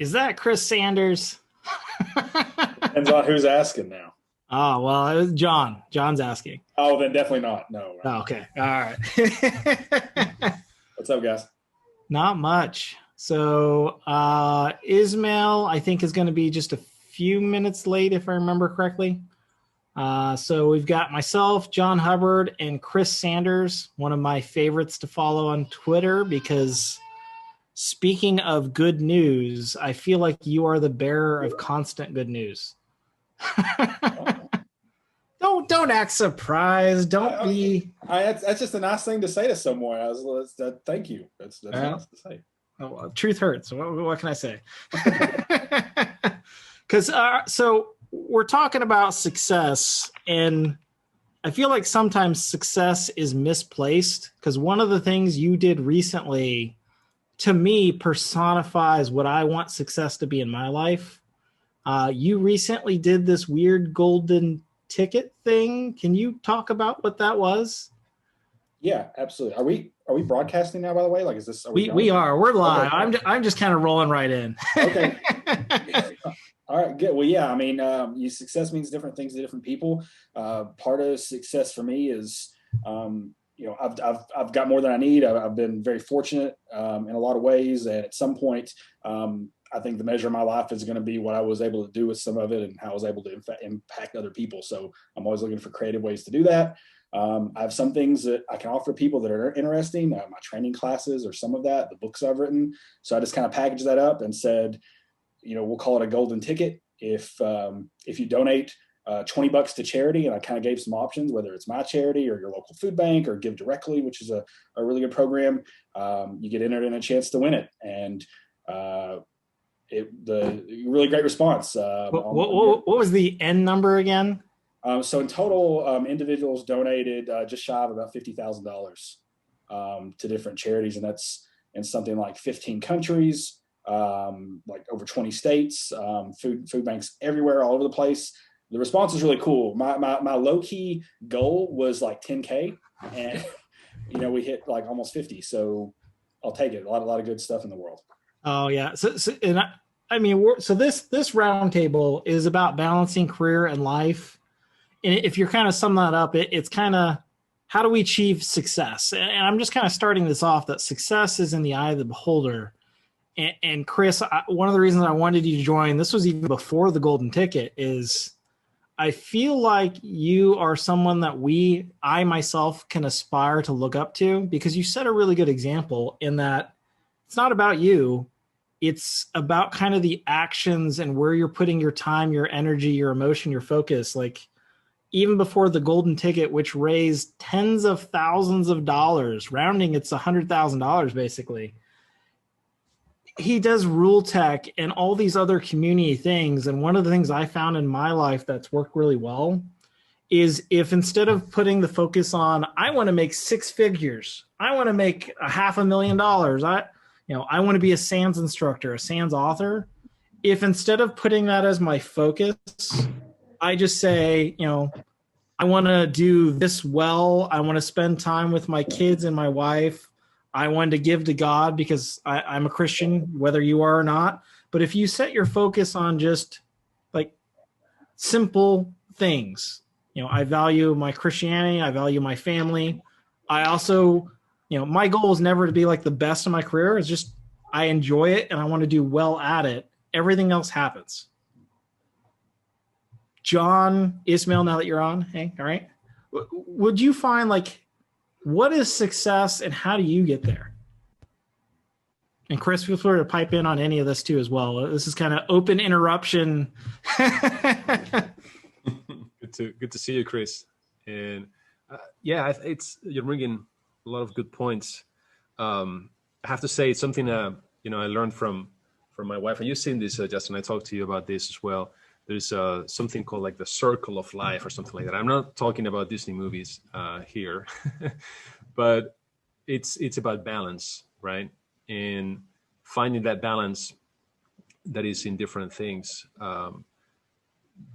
Is that Chris Sanders? Depends on who's asking now. Oh, well, it was John. John's asking. Oh, then definitely not. No. Oh, okay. All right. What's up, guys? Not much. So Ismael, I think, is going to be just a few minutes late, if I remember correctly. So we've got myself, John Hubbard, and Chris Sanders, one of my favorites to follow on Twitter, because speaking of good news, I feel like you are the bearer of constant good news. Don't act surprised. Don't be. That's just a nice thing to say to someone. Thank you. That's nice to say. Oh, well, truth hurts. What can I say? Because so we're talking about success, and I feel like sometimes success is misplaced, because one of the things you did recently, to me, personifies what I want success to be in my life. You recently did this weird golden ticket thing. Can you talk about what that was? Yeah, absolutely. Are we broadcasting now, by the way? Like, is this? We are. We're live. Okay. I'm just kind of rolling right in. Okay. All right, good. Well, yeah, I mean, success means different things to different people. Part of success for me is, I've got more than I need. I've been very fortunate in a lot of ways, and at some point, I think the measure of my life is going to be what I was able to do with some of it and how I was able to impact other people. So I'm always looking for creative ways to do that. I have some things that I can offer people that are interesting, my training classes or some of that, the books I've written. So I just kind of packaged that up and said, we'll call it a golden ticket. If you donate $20 to charity, and I kind of gave some options, whether it's my charity or your local food bank or Give Directly, which is a really good program, you get entered in a chance to win it. And the really great response. What was the end number again? So in total, individuals donated just shy of about $50,000 to different charities, and that's in something like 15 countries, like over 20 states, food banks everywhere, all over the place. The response is really cool. My low key goal was like 10K, and we hit like almost 50. So I'll take it. A lot of good stuff in the world. Oh yeah. So this roundtable is about balancing career and life. And if you're kind of summing that up, it's kind of, how do we achieve success? And I'm just kind of starting this off that success is in the eye of the beholder. And Chris, one of the reasons I wanted you to join, this was even before the golden ticket, is I feel like you are someone that I myself can aspire to look up to, because you set a really good example in that it's not about you. It's about kind of the actions and where you're putting your time, your energy, your emotion, your focus. Like even before the golden ticket, which raised tens of thousands of dollars, rounding it's $100,000 basically. He does Rule Tech and all these other community things. And one of the things I found in my life that's worked really well is if instead of putting the focus on, I want to make six figures, I want to make $500,000, I want to be a SANS instructor, a SANS author. If instead of putting that as my focus, I just say, I want to do this well. I want to spend time with my kids and my wife. I want to give to God because I'm a Christian, whether you are or not. But if you set your focus on just like simple things, I value my Christianity. I value my family. I also, my goal is never to be like the best in my career. It's just, I enjoy it and I want to do well at it. Everything else happens. John, Ismael, now that you're on, hey, all right. Would you find what is success and how do you get there? And Chris, feel free to pipe in on any of this too as well. This is kind of open interruption. Good to see you, Chris. And you're bringing a lot of good points. I have to say it's something I learned from my wife. And you've seen this, Justin. I talked to you about this as well. There's something called like the circle of life or something like that. I'm not talking about Disney movies here, but it's about balance, right? And finding that balance that is in different things.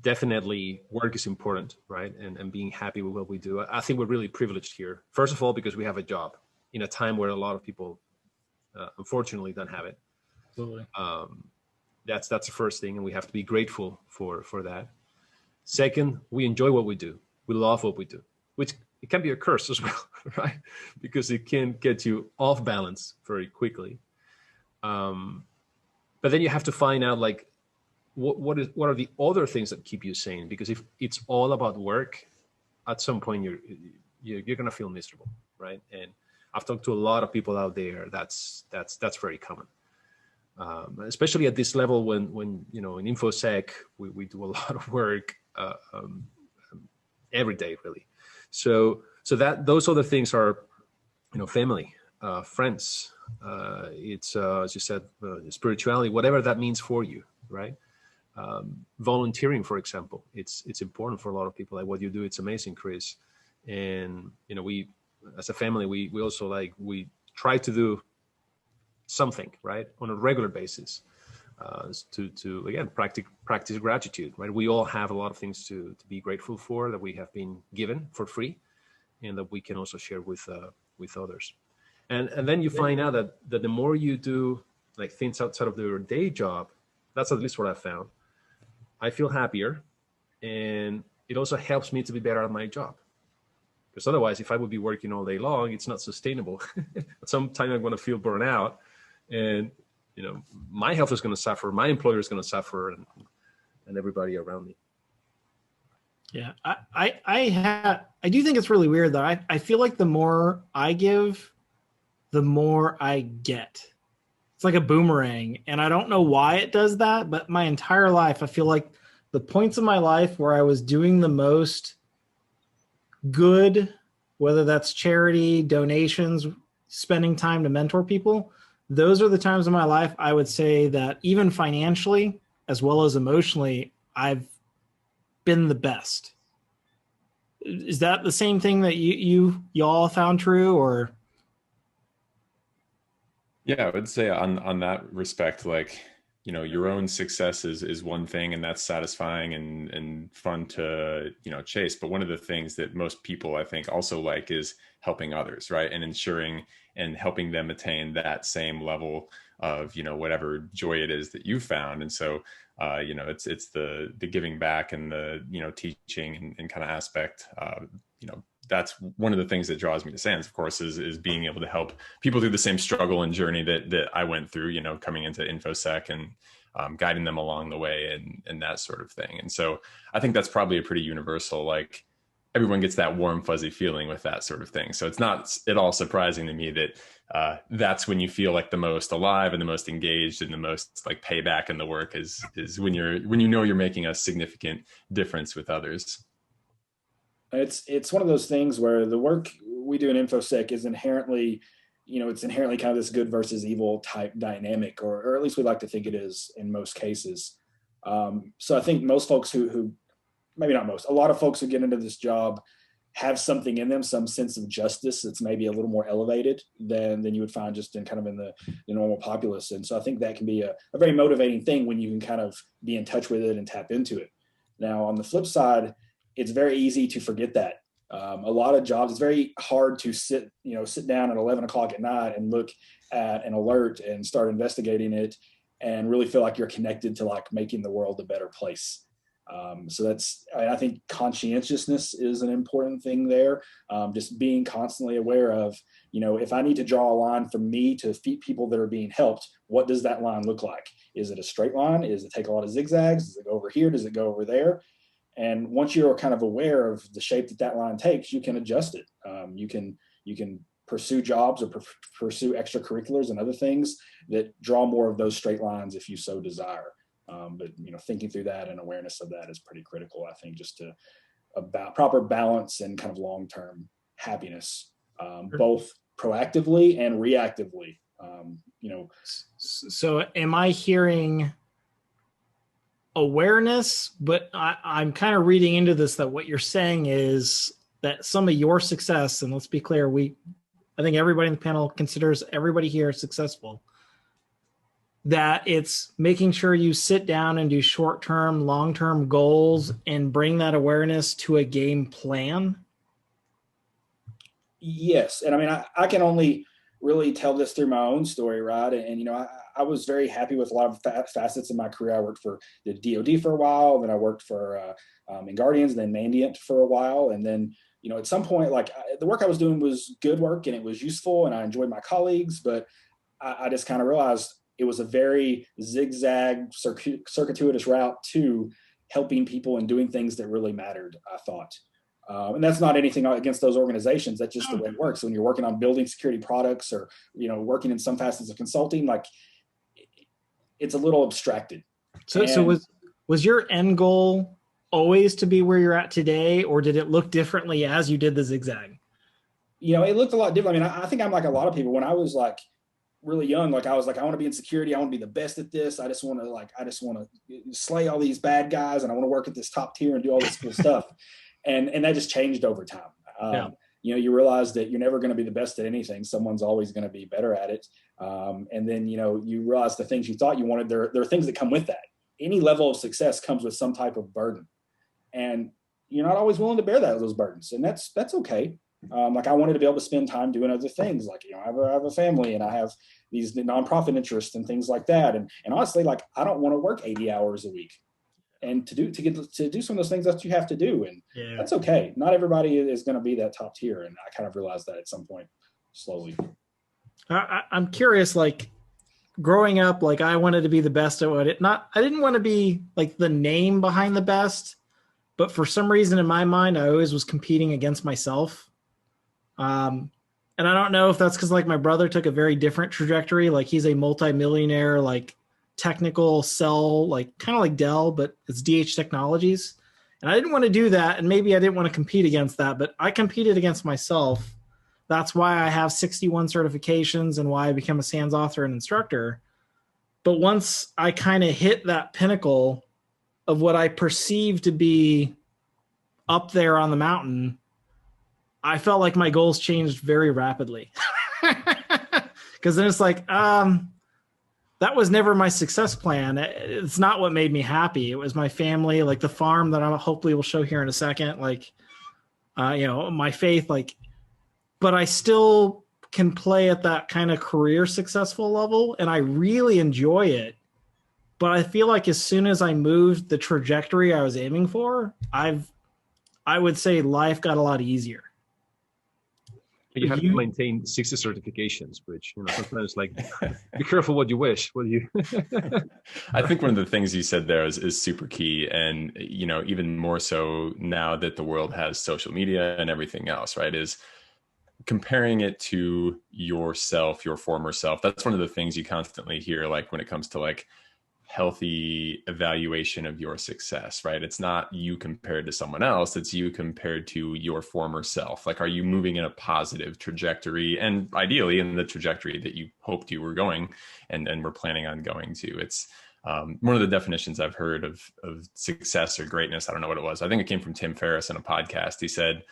Definitely work is important, right? And being happy with what we do. I think we're really privileged here. First of all, because we have a job in a time where a lot of people, unfortunately, don't have it. Absolutely. That's the first thing, and we have to be grateful for that. Second, we enjoy what we do. We love what we do, which it can be a curse as well, right? Because it can get you off balance very quickly. But then you have to find out, like, what are the other things that keep you sane? Because if it's all about work, at some point you're gonna feel miserable, right? And I've talked to a lot of people out there. That's very common, especially at this level when in InfoSec we do a lot of work every day, really. So that those other things are, family, friends. It's as you said, spirituality, whatever that means for you, right? Volunteering, for example, it's important for a lot of people. Like what you do, it's amazing, Chris. And we, as a family, we also we try to do something, right, on a regular basis, to again practice gratitude, right? We all have a lot of things to be grateful for that we have been given for free, and that we can also share with others. And then you find out that the more you do like things outside of your day job, that's at least what I found. I feel happier, and it also helps me to be better at my job. Because otherwise, if I would be working all day long, it's not sustainable. At some time, I'm going to feel burnt out, and my health is going to suffer, my employer is going to suffer, and everybody around me. Yeah, I do think it's really weird though. I feel like the more I give, the more I get. It's like a boomerang, and I don't know why it does that, but my entire life, I feel like the points of my life where I was doing the most good, whether that's charity, donations, spending time to mentor people, those are the times in my life I would say that even financially as well as emotionally, I've been the best. Is that the same thing that you all found true, or? Yeah, I would say on that respect, like, your own success is one thing, and that's satisfying and fun to, chase. But one of the things that most people, I think, also like is helping others, right? And ensuring and helping them attain that same level of, whatever joy it is that you found. And so, it's the giving back and the, teaching and kind of aspect, that's one of the things that draws me to SANS, of course, is being able to help people through the same struggle and journey that I went through, coming into InfoSec, and guiding them along the way and that sort of thing. And so I think that's probably a pretty universal, like, everyone gets that warm, fuzzy feeling with that sort of thing. So it's not at all surprising to me that that's when you feel like the most alive and the most engaged and the most like payback in the work is when you're making a significant difference with others. It's one of those things where the work we do in InfoSec is inherently, it's inherently kind of this good versus evil type dynamic, or at least we like to think it is in most cases. So I think most folks who maybe not most, a lot of folks who get into this job have something in them, some sense of justice that's maybe a little more elevated than you would find just in kind of in the normal populace. And so I think that can be a very motivating thing when you can kind of be in touch with it and tap into it. Now, on the flip side, it's very easy to forget that. A lot of jobs, it's very hard to sit down at 11 o'clock at night and look at an alert and start investigating it and really feel like you're connected to like making the world a better place. So I think conscientiousness is an important thing there. Just being constantly aware of, if I need to draw a line for me to feed people that are being helped, what does that line look like? Is it a straight line? Does it take a lot of zigzags? Does it go over here? Does it go over there? And once you're kind of aware of the shape that line takes, you can adjust it. You can pursue jobs or pursue extracurriculars and other things that draw more of those straight lines if you so desire. But thinking through that and awareness of that is pretty critical, I think, just to about proper balance and kind of long-term happiness, both proactively and reactively. So am I hearing awareness, but I'm kind of reading into this that what you're saying is that some of your success, and let's be clear, I think everybody in the panel considers everybody here successful, that it's making sure you sit down and do short-term, long-term goals and bring that awareness to a game plan. Yes. And I mean, I can only really tell this through my own story, right? And, I was very happy with a lot of facets of my career. I worked for the DoD for a while, then I worked for in Guardians, then Mandiant for a while, and then at some point, like the work I was doing was good work and it was useful, and I enjoyed my colleagues, but I just kind of realized it was a very zigzag, circuitous route to helping people and doing things that really mattered, I thought. And that's not anything against those organizations. That's just the way it works. When you're working on building security products or, working in some facets of consulting, like it's a little abstracted. So was your end goal always to be where you're at today, or did it look differently as you did the zigzag? It looked a lot different. I mean, I think I'm like a lot of people. When I was like really young, like I was like, I want to be in security. I want to be the best at this. I just want to slay all these bad guys, and I want to work at this top tier and do all this cool stuff. And that just changed over time. You realize that you're never going to be the best at anything. Someone's always going to be better at it. And then, you realize the things you thought you wanted, there are things that come with that. Any level of success comes with some type of burden. And you're not always willing to bear those burdens. And that's okay. Like I wanted to be able to spend time doing other things. Like, I have a family and I have these nonprofit interests and things like that. And honestly, like, I don't want to work 80 hours a week. And to do some of those things that you have to do. And that's okay. Not everybody is going to be that top tier. And I kind of realized that at some point slowly. I'm curious, like growing up, like I wanted to be the best at I didn't want to be like the name behind the best, but for some reason in my mind, I always was competing against myself. And I don't know if that's because like my brother took a very different trajectory. Like he's a multimillionaire, like technical sell, like kind of like Dell, but it's DH Technologies. And I didn't want to do that. And maybe I didn't want to compete against that, but I competed against myself. That's why I have 61 certifications and why I became a SANS author and instructor. But once I kind of hit that pinnacle of what I perceived to be up there on the mountain, I felt like my goals changed very rapidly. Because then it's like, that was never my success plan. It's not what made me happy. It was my family, like the farm that I hopefully will show here in a second, like, my faith, like, but I still can play at that kind of career successful level. And I really enjoy it. But I feel like as soon as I moved the trajectory I was aiming for, I would say life got a lot easier. You have to maintain 60 certifications, which sometimes like be careful what you wish. What do you? I think one of the things you said there is super key, and even more so now that the world has social media and everything else, right? Is comparing it to yourself, your former self. That's one of the things you constantly hear, like when it comes to like healthy evaluation of your success, right? It's not you compared to someone else, it's you compared to your former self. Like, are you moving in a positive trajectory, and ideally in the trajectory that you hoped you were going and were planning on going to? It's one of the definitions I've heard of success or greatness. I don't know what it was. I think it came from Tim Ferriss in a podcast. He said,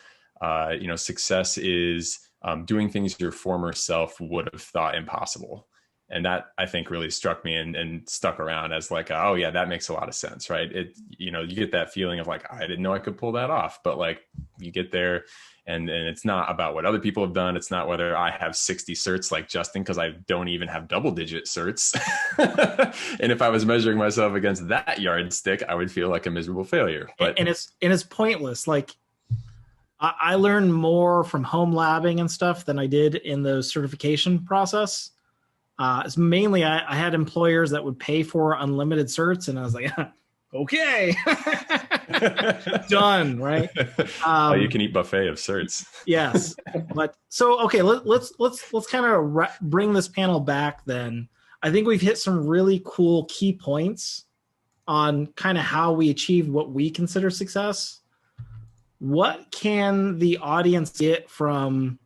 success is doing things your former self would have thought impossible. And that, I think, really struck me and stuck around as like, oh yeah, that makes a lot of sense, right? You get that feeling of like, I didn't know I could pull that off, but like you get there and it's not about what other people have done. It's not whether I have 60 certs like Justin, because I don't even have double-digit certs. And if I was measuring myself against that yardstick, I would feel like a miserable failure. But and it's pointless. Like I learned more from home labbing and stuff than I did in the certification process. It's mainly I had employers that would pay for unlimited certs, and I was like, okay, done, right? You can eat buffet of certs. Yes, but so okay, let's kind of bring this panel back. Then I think we've hit some really cool key points on kind of how we achieved what we consider success. What can the audience get from?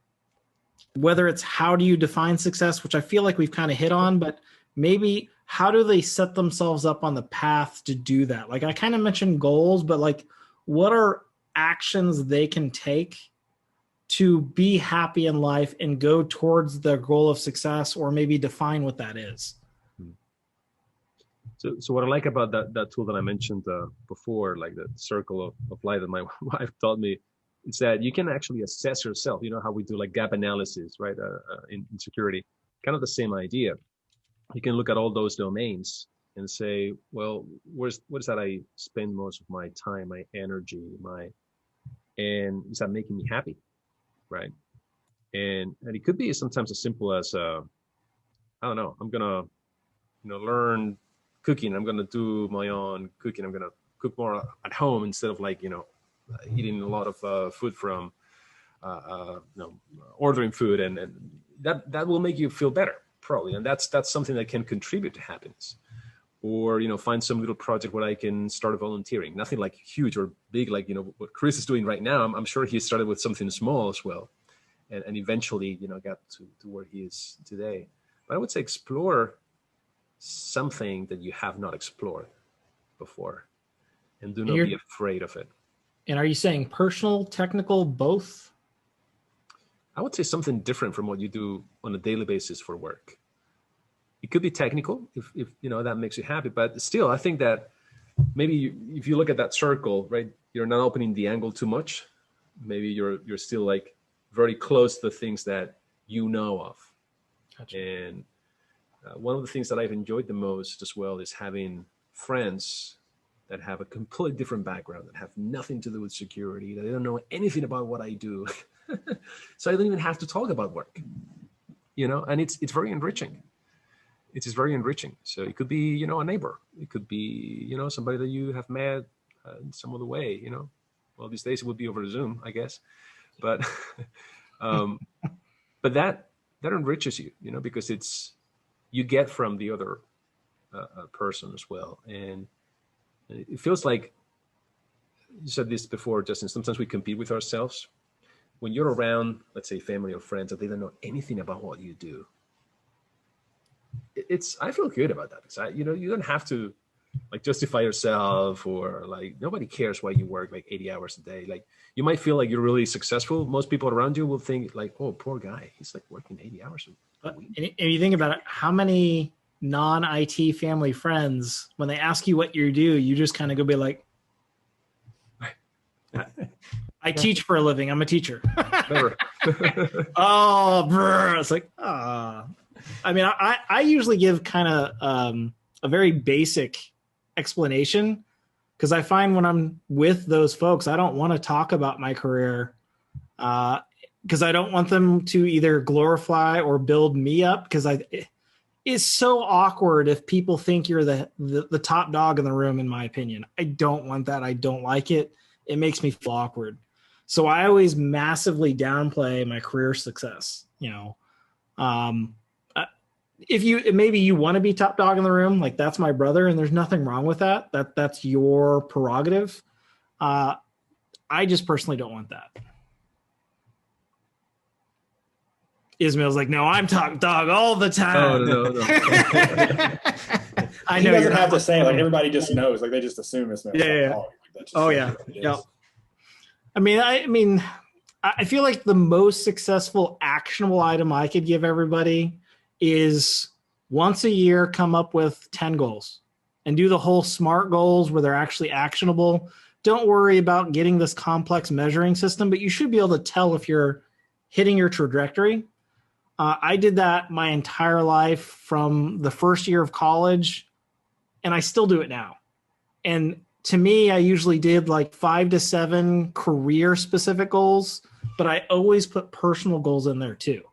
Whether it's how do you define success, which I feel like we've kind of hit on, but maybe how do they set themselves up on the path to do that? Like I kind of mentioned goals, but like what are actions they can take to be happy in life and go towards the goal of success, or maybe define what that is? So what I like about that tool that I mentioned before, like the circle of life that my wife taught me, is that you can actually assess yourself. You know how we do like gap analysis, right? In security, kind of the same idea. you can look at all those domains and say, well, what is that I spend most of my time, my energy, and is that making me happy, right? And it could be sometimes as simple as I don't know, I'm gonna learn cooking. I'm gonna do my own cooking. I'm gonna cook more at home instead of eating a lot of food from ordering food, and that will make you feel better probably, and that's something that can contribute to happiness. Or find some little project where I can start volunteering. Nothing like huge or big like what Chris is doing right now. I'm sure he started with something small as well, and eventually got to where he is today. But I would say explore something that you have not explored before, and do not be afraid of it. And are you saying personal, technical, both? I would say something different from what you do on a daily basis for work. It could be technical if that makes you happy, but still, I think that maybe if you look at that circle, right, you're not opening the angle too much. Maybe you're still like very close to the things that you know of. Gotcha. And one of the things that I've enjoyed the most as well is having friends that have a completely different background, that have nothing to do with security, that they don't know anything about what I do. So I don't even have to talk about work, and it's very enriching. It is very enriching. So it could be, a neighbor. It could be, somebody that you have met in some other way, Well, these days it would be over Zoom, I guess. But but that enriches you, because you get from the other person as well. And it feels like, you said this before, Justin, sometimes we compete with ourselves. When you're around, let's say, family or friends, that they don't know anything about what you do, I feel good about that, because you don't have to justify yourself, or nobody cares why you work 80 hours a day. You might feel like you're really successful. Most people around you will think oh, poor guy, he's working 80 hours a week. And you think about it, how many non-IT family friends, when they ask you what you do, you just kind of go be like, I teach for a living. I'm a teacher. Oh, brr. It's like, I mean, I usually give kind of a very basic explanation, because I find when I'm with those folks, I don't want to talk about my career because I don't want them to either glorify or build me up, because it's so awkward if people think you're the top dog in the room, in my opinion. I don't want that. I don't like it. It makes me feel awkward. So I always massively downplay my career success, if maybe you want to be top dog in the room, that's my brother, and there's nothing wrong with that. That's your prerogative. I just personally don't want that. Ismael's like, no, I'm top dog all the time. Oh, no. I know he doesn't have to say it. Everybody just knows. They just assume Ismael's yeah. Oh yeah. Yeah. I mean, I feel like the most successful actionable item I could give everybody is once a year come up with 10 goals and do the whole SMART goals where they're actually actionable. Don't worry about getting this complex measuring system, but you should be able to tell if you're hitting your trajectory. I did that my entire life from the first year of college, and I still do it now. And to me, I usually did 5 to 7 career specific goals, but I always put personal goals in there too.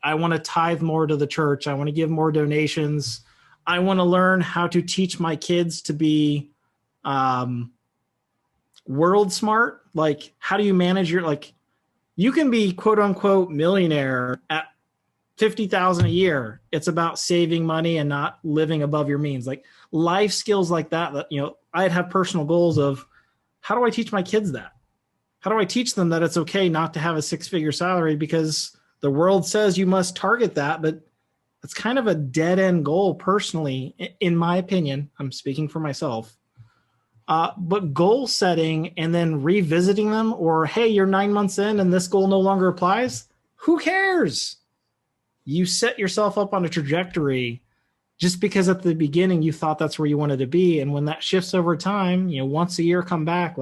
I want to tithe more to the church. I want to give more donations. I want to learn how to teach my kids to be world smart. How do you manage your, you can be quote unquote millionaire at $50,000 a year. It's about saving money and not living above your means. Life skills like that, I'd have personal goals of, how do I teach my kids that? How do I teach them that it's okay not to have a 6-figure salary, because the world says you must target that, but it's kind of a dead end goal personally, in my opinion. I'm speaking for myself. But goal setting and then revisiting them, or, hey, you're 9 months in and this goal no longer applies. Who cares? You set yourself up on a trajectory just because at the beginning you thought that's where you wanted to be. And when that shifts over time, once a year come back,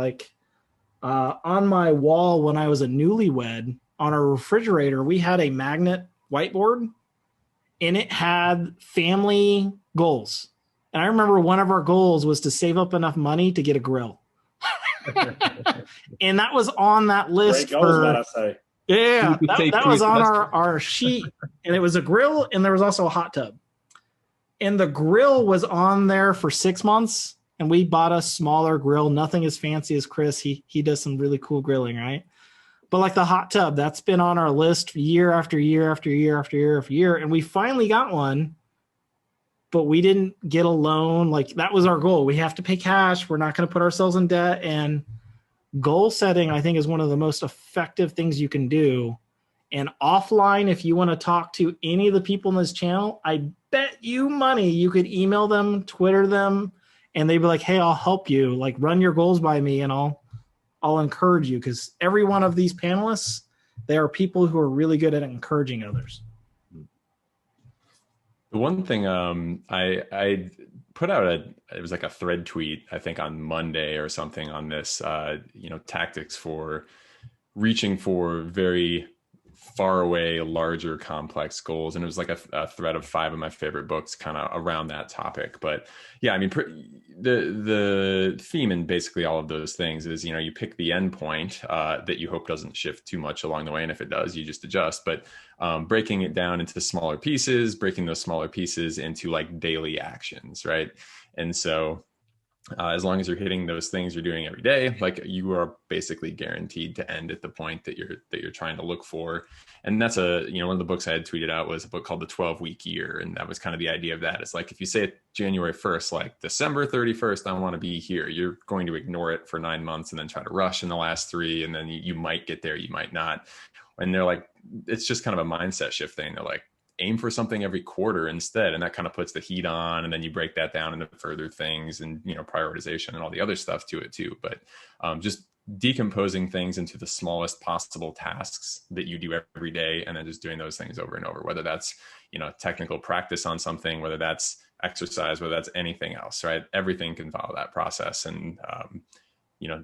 on my wall when I was a newlywed, on our refrigerator, we had a magnet whiteboard. and it had family goals. And I remember one of our goals was to save up enough money to get a grill. And that was on that list. Great goals, might I say. Yeah, that was on our sheet. And it was a grill, and there was also a hot tub. And the grill was on there for 6 months, and we bought a smaller grill. Nothing as fancy as Chris. He does some really cool grilling, right? But like the hot tub, that's been on our list year after year after year after year after year. And we finally got one, but we didn't get a loan. Like that was our goal. We have to pay cash. We're not going to put ourselves in debt. And goal setting, I think, is one of the most effective things you can do. And offline, if you want to talk to any of the people in this channel, I bet you money you could email them, Twitter them, and they'd be like, hey, I'll help you. Like run your goals by me and I'll encourage you, because every one of these panelists, they are people who are really good at encouraging others. The one thing I put out it was like a thread tweet, I think on Monday or something, on this, tactics for reaching for very far away, larger, complex goals. And it was like a thread of 5 of my favorite books kind of around that topic. But yeah, I mean, the theme in basically all of those things is, you pick the end point that you hope doesn't shift too much along the way. And if it does, you just adjust. But breaking it down into smaller pieces, breaking those smaller pieces into like daily actions, right? And so as long as you're hitting those things you're doing every day, like you are basically guaranteed to end at the point that you're trying to look for. And that's one of the books I had tweeted out was a book called The 12-Week Year. And that was kind of the idea of that. It's like, if you say January 1st, like December 31st, I want to be here, you're going to ignore it for 9 months and then try to rush in the last 3. And then you might get there, you might not. And they're like, it's just kind of a mindset shift thing. They're like, aim for something every quarter instead. And that kind of puts the heat on, and then you break that down into further things and, prioritization and all the other stuff to it too. But just decomposing things into the smallest possible tasks that you do every day, and then just doing those things over and over, whether that's, technical practice on something, whether that's exercise, whether that's anything else, right? Everything can follow that process. And,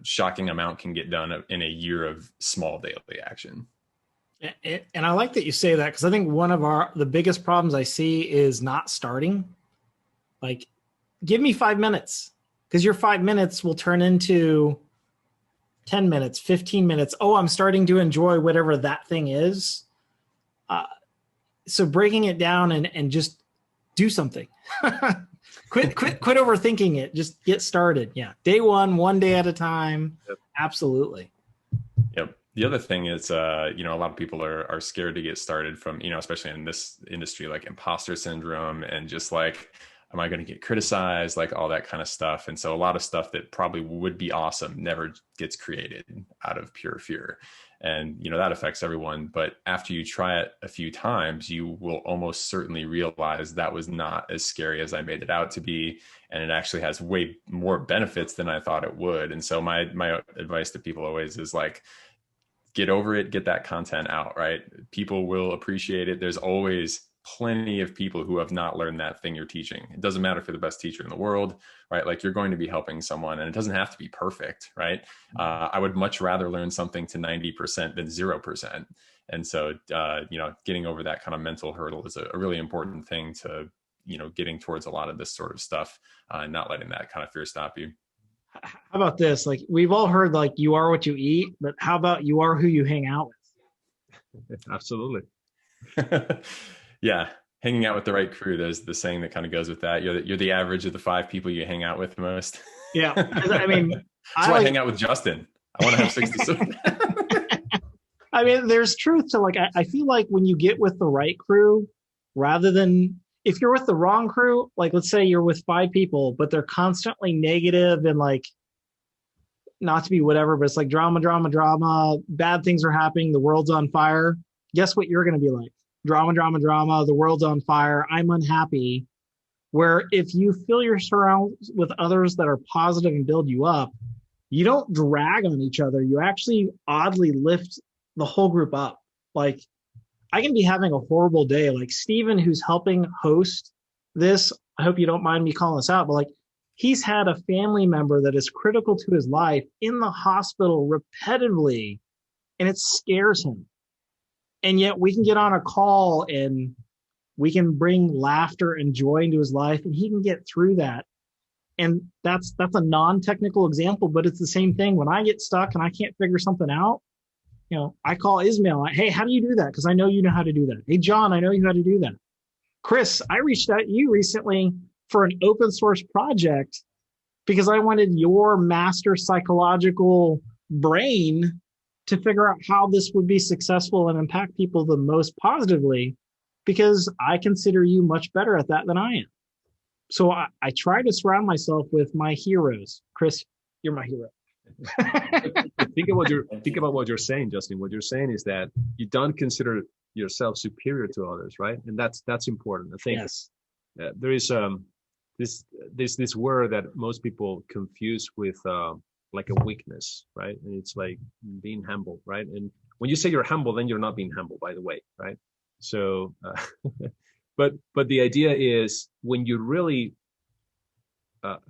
shocking amount can get done in a year of small daily action. And I like that you say that, because I think one of the biggest problems I see is not starting. Like, give me 5 minutes, because your 5 minutes will turn into 10 minutes, 15 minutes. Oh, I'm starting to enjoy whatever that thing is. So breaking it down and just do something. Quit overthinking it. Just get started. Yeah. Day one day at a time. Yep. Absolutely. Yep. The other thing is, a lot of people are scared to get started from, especially in this industry, like imposter syndrome and just like, am I going to get criticized? Like all that kind of stuff. And so a lot of stuff that probably would be awesome never gets created out of pure fear. And, that affects everyone. But after you try it a few times, you will almost certainly realize that was not as scary as I made it out to be. And it actually has way more benefits than I thought it would. And so my advice to people always is like, get over it, get that content out, right? People will appreciate it. There's always plenty of people who have not learned that thing you're teaching. It doesn't matter if you're the best teacher in the world, right? Like you're going to be helping someone, and it doesn't have to be perfect, right? I would much rather learn something to 90% than 0%. And so, getting over that kind of mental hurdle is a really important thing to, getting towards a lot of this sort of stuff, and not letting that kind of fear stop you. How about this? Like, we've all heard like you are what you eat, but how about you are who you hang out with? Absolutely. Yeah. Hanging out with the right crew. There's the saying that kind of goes with that. You're the average of the 5 people you hang out with most. Yeah. I mean, that's why I hang out with Justin. I want to have 60. I mean, there's truth to like, I feel like when you get with the right crew, rather than if you're with the wrong crew, like let's say you're with 5 people, but they're constantly negative and like, not to be whatever, but it's like drama, bad things are happening, the world's on fire. Guess what you're going to be like? Drama, the world's on fire, I'm unhappy. Where if you fill your surroundings with others that are positive and build you up, you don't drag on each other. You actually oddly lift the whole group up. Like, I can be having a horrible day. Like Steven, who's helping host this, I hope you don't mind me calling this out, but like he's had a family member that is critical to his life in the hospital repetitively, and it scares him. And yet we can get on a call and we can bring laughter and joy into his life, and he can get through that. And that's a non-technical example, but it's the same thing. When I get stuck and I can't figure something out, I call Ismael. Hey, how do you do that? Because I know you know how to do that. Hey, John, I know you know how to do that. Chris, I reached out to you recently for an open source project because I wanted your master psychological brain to figure out how this would be successful and impact people the most positively, because I consider you much better at that than I am. So I try to surround myself with my heroes. Chris, you're my hero. Think about what you're saying, Justin. What you're saying is that you don't consider yourself superior to others, right? And that's important. I think yes. There is this word that most people confuse with like a weakness, right? And it's like being humble, right? And when you say you're humble, then you're not being humble, by the way, right? So, but the idea is when you really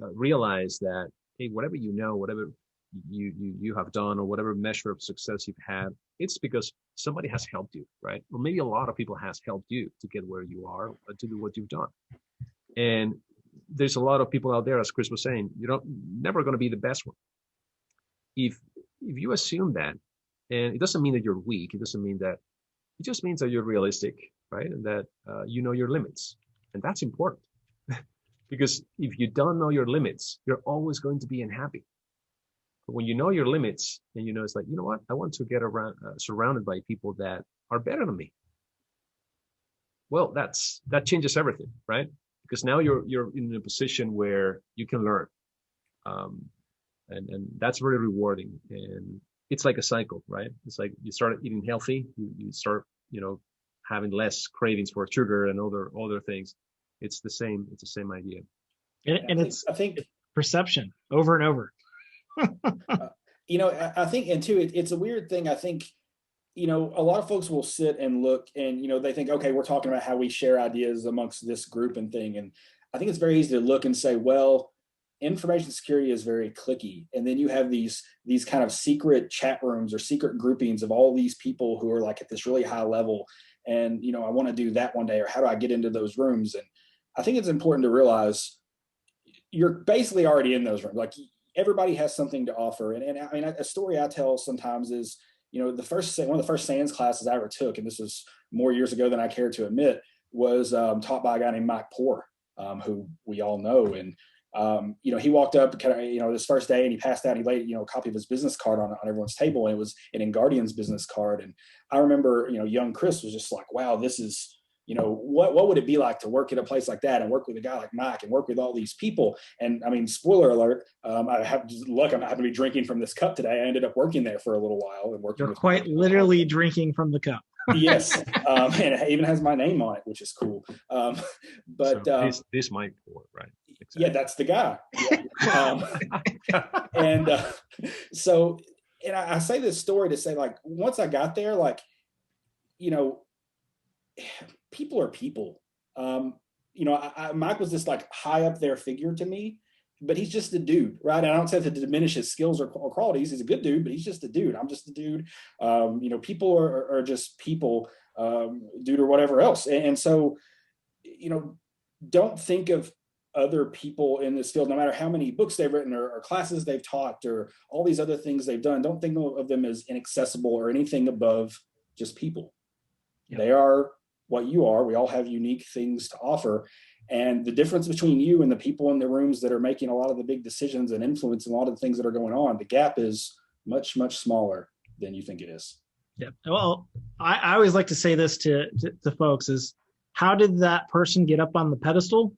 realize that, hey, whatever whatever you have done, or whatever measure of success you've had, it's because somebody has helped you, right? Or maybe a lot of people has helped you to get where you are, or to do what you've done. And there's a lot of people out there, as Chris was saying, you're never going to be the best one. If you assume that, and it doesn't mean that you're weak, it just means that you're realistic, right? And that you know your limits. And that's important. Because if you don't know your limits, you're always going to be unhappy. But when you know your limits, and it's like, you know what, I want to get around surrounded by people that are better than me. Well, that changes everything, right? Because now you're in a position where you can learn, and that's very rewarding. And it's like a cycle, right? It's like you start eating healthy, you start having less cravings for sugar and other things. It's the same idea. And I think perception over and over. I think, and too, it's a weird thing. I think, a lot of folks will sit and look and, they think, okay, we're talking about how we share ideas amongst this group and thing. And I think it's very easy to look and say, well, information security is very cliquey. And then you have these kind of secret chat rooms or secret groupings of all these people who are like at this really high level. And, I want to do that one day, or how do I get into those rooms? And I think it's important to realize you're basically already in those rooms. Like, everybody has something to offer. And I mean, a story I tell sometimes is, one of the first SANS classes I ever took, and this was more years ago than I care to admit, was taught by a guy named Mike Poor, who we all know. And, he walked up this first day, and he passed out, he laid, a copy of his business card on everyone's table, and it was an Guardian's business card. And I remember, young Chris was just like, wow, this is, what would it be like to work at a place like that and work with a guy like Mike and work with all these people? And I mean, spoiler alert, I have luck. I'm not going to be drinking from this cup today. I ended up working there for a little while and working. You're quite literally drinking from the cup. Yes. And it even has my name on it, which is cool. But so this Mike Poor, right? Exactly. Yeah, that's the guy. And so, and I say this story to say, like, once I got there, like, people are people. Mike was this like high up there figure to me, but he's just a dude, right? And I don't say that to diminish his skills or qualities. He's a good dude, but he's just a dude. I'm just a dude. People are just people, dude, or whatever else. And so, don't think of other people in this field, no matter how many books they've written or classes they've taught or all these other things they've done. Don't think of them as inaccessible or anything above just people. Yeah. They are what you are. We all have unique things to offer. And the difference between you and the people in the rooms that are making a lot of the big decisions and influencing a lot of the things that are going on, the gap is much, much smaller than you think it is. Yeah. Well, I always like to say this to folks is, how did that person get up on the pedestal?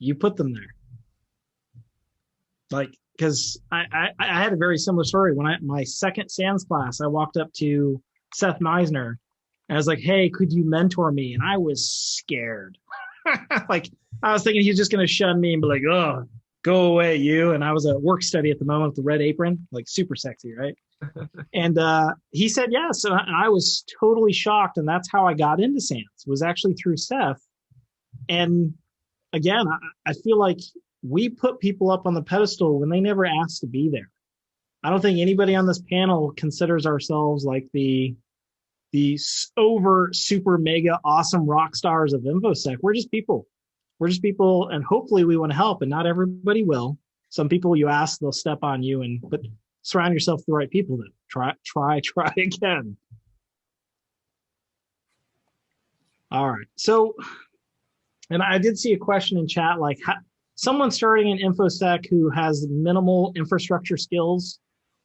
You put them there. Like, because I had a very similar story. When my second SANS class, I walked up to Seth Meisner and I was like, hey, could you mentor me? And I was scared. Like, I was thinking he's just going to shun me and be like, oh, go away, you. And I was at work study at the moment with the red apron, like super sexy, right? And he said yes. And I was totally shocked. And that's how I got into SANS, was actually through Seth. And again, I feel like we put people up on the pedestal when they never asked to be there. I don't think anybody on this panel considers ourselves like the over super mega awesome rock stars of InfoSec. We're just people. And hopefully we want to help, and not everybody will. Some people you ask, they'll step on you, but surround yourself with the right people then. Try again. All right. So, and I did see a question in chat, like someone starting in InfoSec who has minimal infrastructure skills,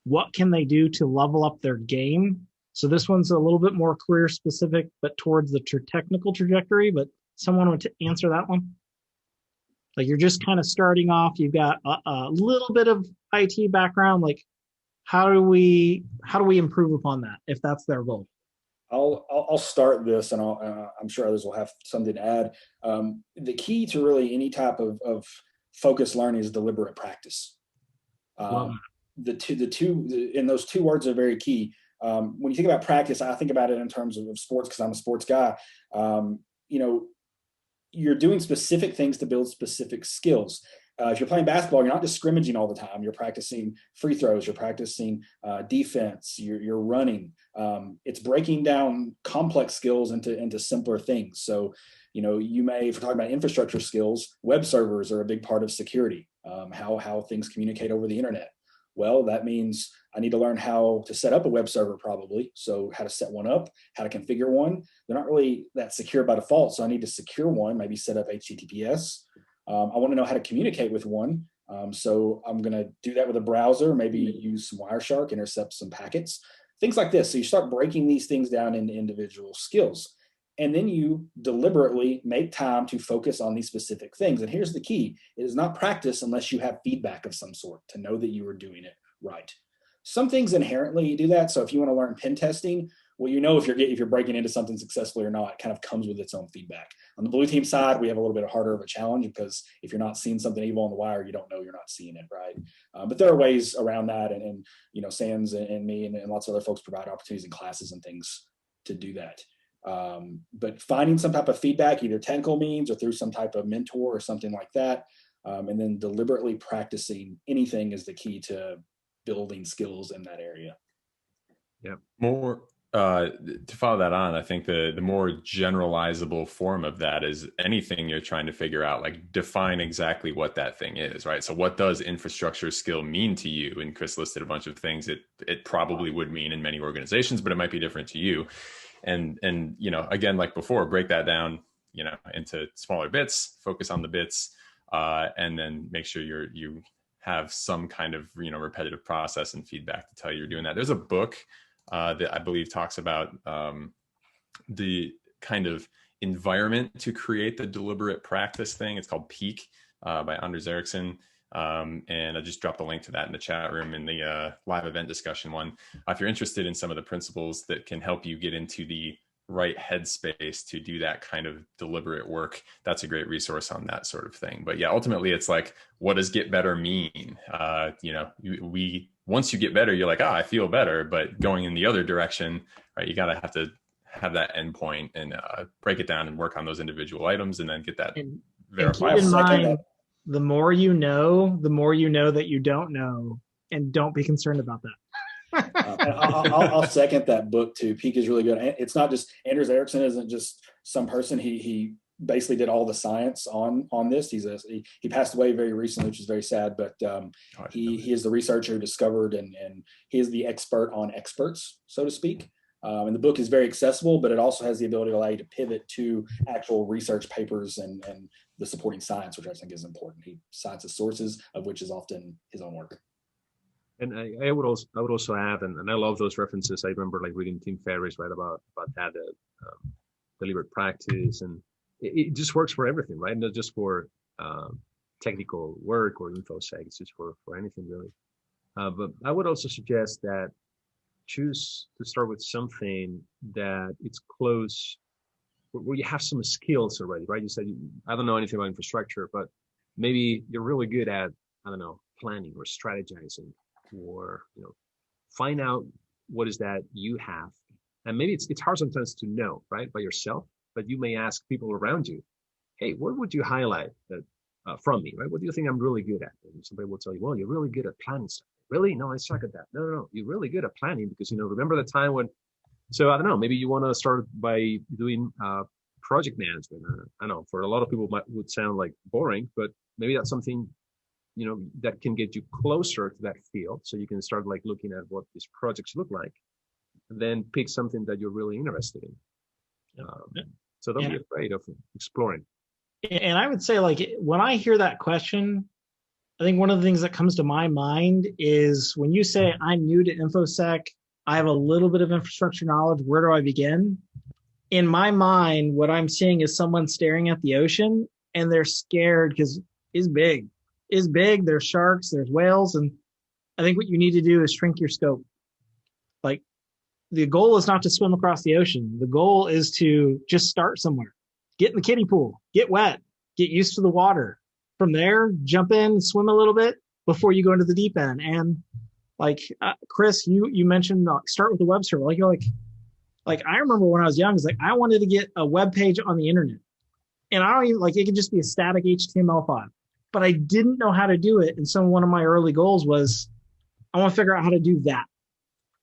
what can they do to level up their game? So this one's a little bit more career specific, but towards the technical trajectory, but someone want to answer that one? Like you're just kind of starting off, you've got a little bit of IT background, like how do we improve upon that if that's their goal? I'll start this, and I'm sure others will have something to add. The key to really any type of focused learning is deliberate practice. Those two words are very key. When you think about practice, I think about it in terms of sports because I'm a sports guy. You're doing specific things to build specific skills. If you're playing basketball, you're not just scrimmaging all the time. You're practicing free throws. You're practicing defense. You're running. It's breaking down complex skills into simpler things. So, you may, if we're talking about infrastructure skills, web servers are a big part of security. How things communicate over the internet. Well, that means I need to learn how to set up a web server probably. So how to set one up, how to configure one. They're not really that secure by default. So I need to secure one, maybe set up HTTPS. I want to know how to communicate with one. So I'm going to do that with a browser, maybe use some Wireshark, intercept some packets, things like this. So you start breaking these things down into individual skills. And then you deliberately make time to focus on these specific things. And here's the key. It is not practice unless you have feedback of some sort to know that you are doing it right. Some things inherently do that. So if you want to learn pen testing, well, if you're breaking into something successfully or not, it kind of comes with its own feedback. On the blue team side, we have a little bit harder of a challenge because if you're not seeing something evil on the wire, you don't know you're not seeing it, right? But there are ways around that, and Sands and me and lots of other folks provide opportunities in classes and things to do that. But finding some type of feedback, either technical means or through some type of mentor or something like that, and then deliberately practicing anything is the key to building skills in that area. Yeah. More to follow that on, I think the more generalizable form of that is anything you're trying to figure out, like define exactly what that thing is, right? So what does infrastructure skill mean to you? And Chris listed a bunch of things it probably would mean in many organizations, but it might be different to you. And again, like before, break that down, into smaller bits, focus on the bits, and then make sure you have some kind of, repetitive process and feedback to tell you you're doing that. There's a book that I believe talks about the kind of environment to create the deliberate practice thing. It's called Peak by Anders Ericsson. And I just dropped a link to that in the chat room in the live event discussion one. If you're interested in some of the principles that can help you get into the right headspace to do that kind of deliberate work, that's a great resource on that sort of thing. But yeah, ultimately it's like, what does get better mean? Once you get better, you're like, I feel better, but going in the other direction, right? You have to have that endpoint and break it down and work on those individual items and then get that verified. And keep in mind, the more you know that you don't know, and don't be concerned about that. I'll second that book too. Peak is really good. It's not just Anders Ericsson isn't just some person. He basically did all the science on this. He passed away very recently, which is very sad. But he is the researcher who discovered, and he is the expert on experts, so to speak. And the book is very accessible, but it also has the ability to allow you to pivot to actual research papers and the supporting science, which I think is important. He cites the sources of which is often his own work. And I would also add, and I love those references. I remember reading Tim Ferriss right about that deliberate practice, and it just works for everything, right? Not just for technical work or InfoSec. It's just for anything really. But I would also suggest that choose to start with something that it's close, where you have some skills already, right? You said, I don't know anything about infrastructure, but maybe you're really good at, planning or strategizing, or, find out what is that you have. And maybe it's hard sometimes to know, right, by yourself, but you may ask people around you, hey, what would you highlight that from me, right? What do you think I'm really good at? And somebody will tell you, well, you're really good at planning stuff. Really? No, I suck at that. No. You're really good at planning because, remember the time when So I don't know, maybe you want to start by doing project management. I know for a lot of people would sound like boring, but maybe that's something, that can get you closer to that field. So you can start like looking at what these projects look like, and then pick something that you're really interested in. So don't be afraid of exploring. And I would say, like, when I hear that question, I think one of the things that comes to my mind is when you say I'm new to InfoSec, I have a little bit of infrastructure knowledge, where do I begin? In my mind, what I'm seeing is someone staring at the ocean and they're scared because it's big. It's big. There's sharks, there's whales. And I think what you need to do is shrink your scope. Like, the goal is not to swim across the ocean. The goal is to just start somewhere. Get in the kiddie pool, get wet, get used to the water. From there, jump in, swim a little bit before you go into the deep end. And like Chris, you mentioned start with the web server. Like, you're like I remember when I was young, it's like I wanted to get a web page on the internet, and I don't even like it could just be a static HTML file, but I didn't know how to do it. And so one of my early goals was I want to figure out how to do that.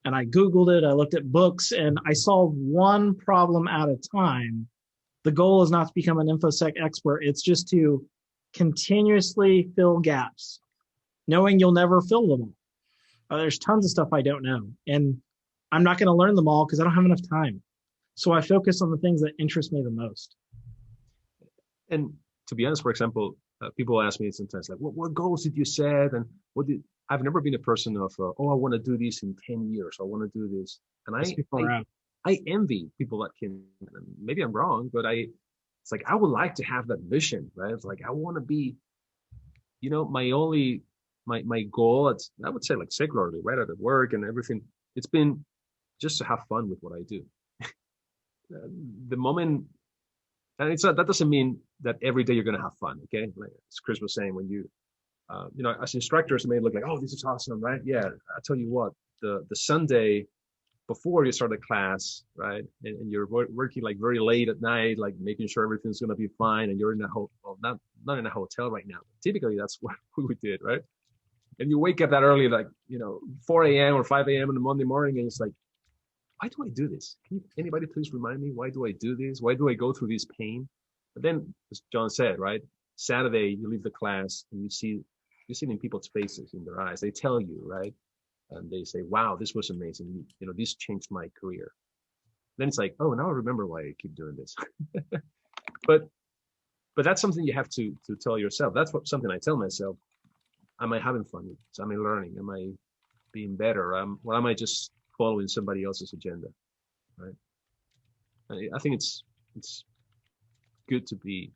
And I Googled it, I looked at books, and I solved one problem at a time. The goal is not to become an InfoSec expert. It's just to continuously fill gaps, knowing you'll never fill them all. There's tons of stuff I don't know, and I'm not going to learn them all because I don't have enough time. So I focus on the things that interest me the most. And to be honest, for example, people ask me sometimes, like, what goals did you set? And I've never been a person of, I want to do this in 10 years. I want to do this. And I envy people that can, maybe I'm wrong, but it's like, I would like to have that vision, right? It's like, I want to be, my goal, I would say like secularly, right, at work and everything, it's been just to have fun with what I do. The moment, and that doesn't mean that every day you're going to have fun, okay? Like as Chris was saying, when you, as instructors, it may look like, oh, this is awesome, right? Yeah, I tell you what, the Sunday before you start a class, right, and you're working like very late at night, like making sure everything's going to be fine, and you're in not in a hotel right now. Typically, that's what we did, right? And you wake up that early, like 4 a.m. or 5 a.m. in the Monday morning, and it's like, why do I do this? Can anybody please remind me, why do I do this? Why do I go through this pain? But then, as John said, right, Saturday you leave the class and you see it in people's faces, in their eyes. They tell you, right? And they say, wow, this was amazing. This changed my career. Then it's like, oh, now I remember why I keep doing this. But that's something you have to tell yourself. That's something I tell myself. Am I having fun with this? Am I learning? Am I being better? Or am I just following somebody else's agenda? Right? I think it's good to be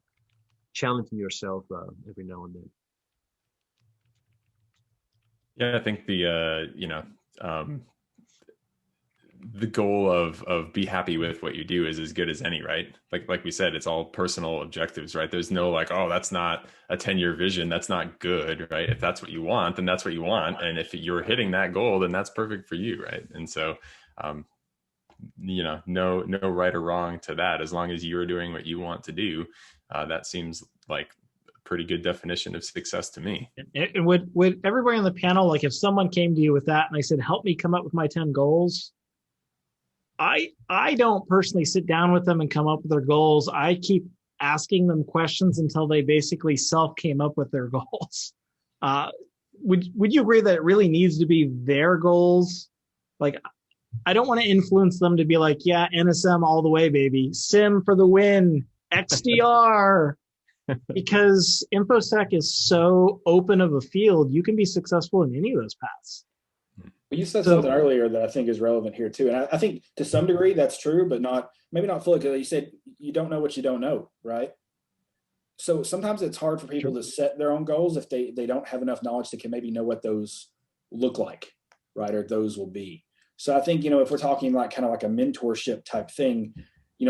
challenging yourself every now and then. Yeah, I think the goal of be happy with what you do is as good as any, right? Like we said, it's all personal objectives, right? There's no like, oh, that's not a 10-year vision. That's not good, right? If that's what you want, then that's what you want. And if you're hitting that goal, then that's perfect for you, right? And so, no right or wrong to that. As long as you're doing what you want to do, that seems like pretty good definition of success to me. And would everybody on the panel, like if someone came to you with that and I said, help me come up with my 10 goals, I don't personally sit down with them and come up with their goals. I keep asking them questions until they basically self came up with their goals. Would you agree that it really needs to be their goals? Like, I don't want to influence them to be like, yeah, NSM all the way, baby. SIM for the win, XDR. Because InfoSec is so open of a field, you can be successful in any of those paths. But you said something earlier that I think is relevant here too. And I think to some degree that's true, but maybe not fully, because you said you don't know what you don't know, right? So sometimes it's hard for people to set their own goals if they don't have enough knowledge to can maybe know what those look like, right? Or those will be. So I think, if we're talking like kind of like a mentorship type thing,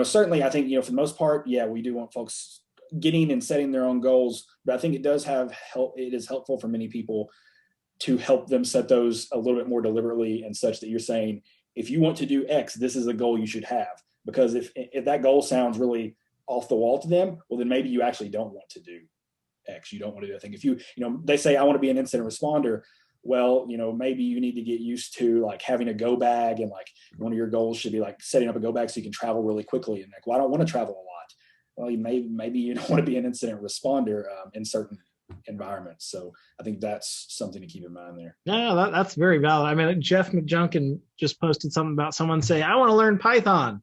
certainly I think, for the most part, yeah, we do want folks getting and setting their own goals, but I think it does have help. It is helpful for many people to help them set those a little bit more deliberately and such that you're saying, if you want to do X, this is a goal you should have. Because if that goal sounds really off the wall to them, well, then maybe you actually don't want to do X. You don't want to do that thing. If they say, I want to be an incident responder. well, maybe you need to get used to like having a go bag, and like one of your goals should be like setting up a go bag so you can travel really quickly. And like, well, I don't want to travel a lot. Well, maybe you don't want to be an incident responder in certain environments. So I think that's something to keep in mind there. No, that's very valid. I mean, Jeff McJunkin just posted something about someone saying, I want to learn Python.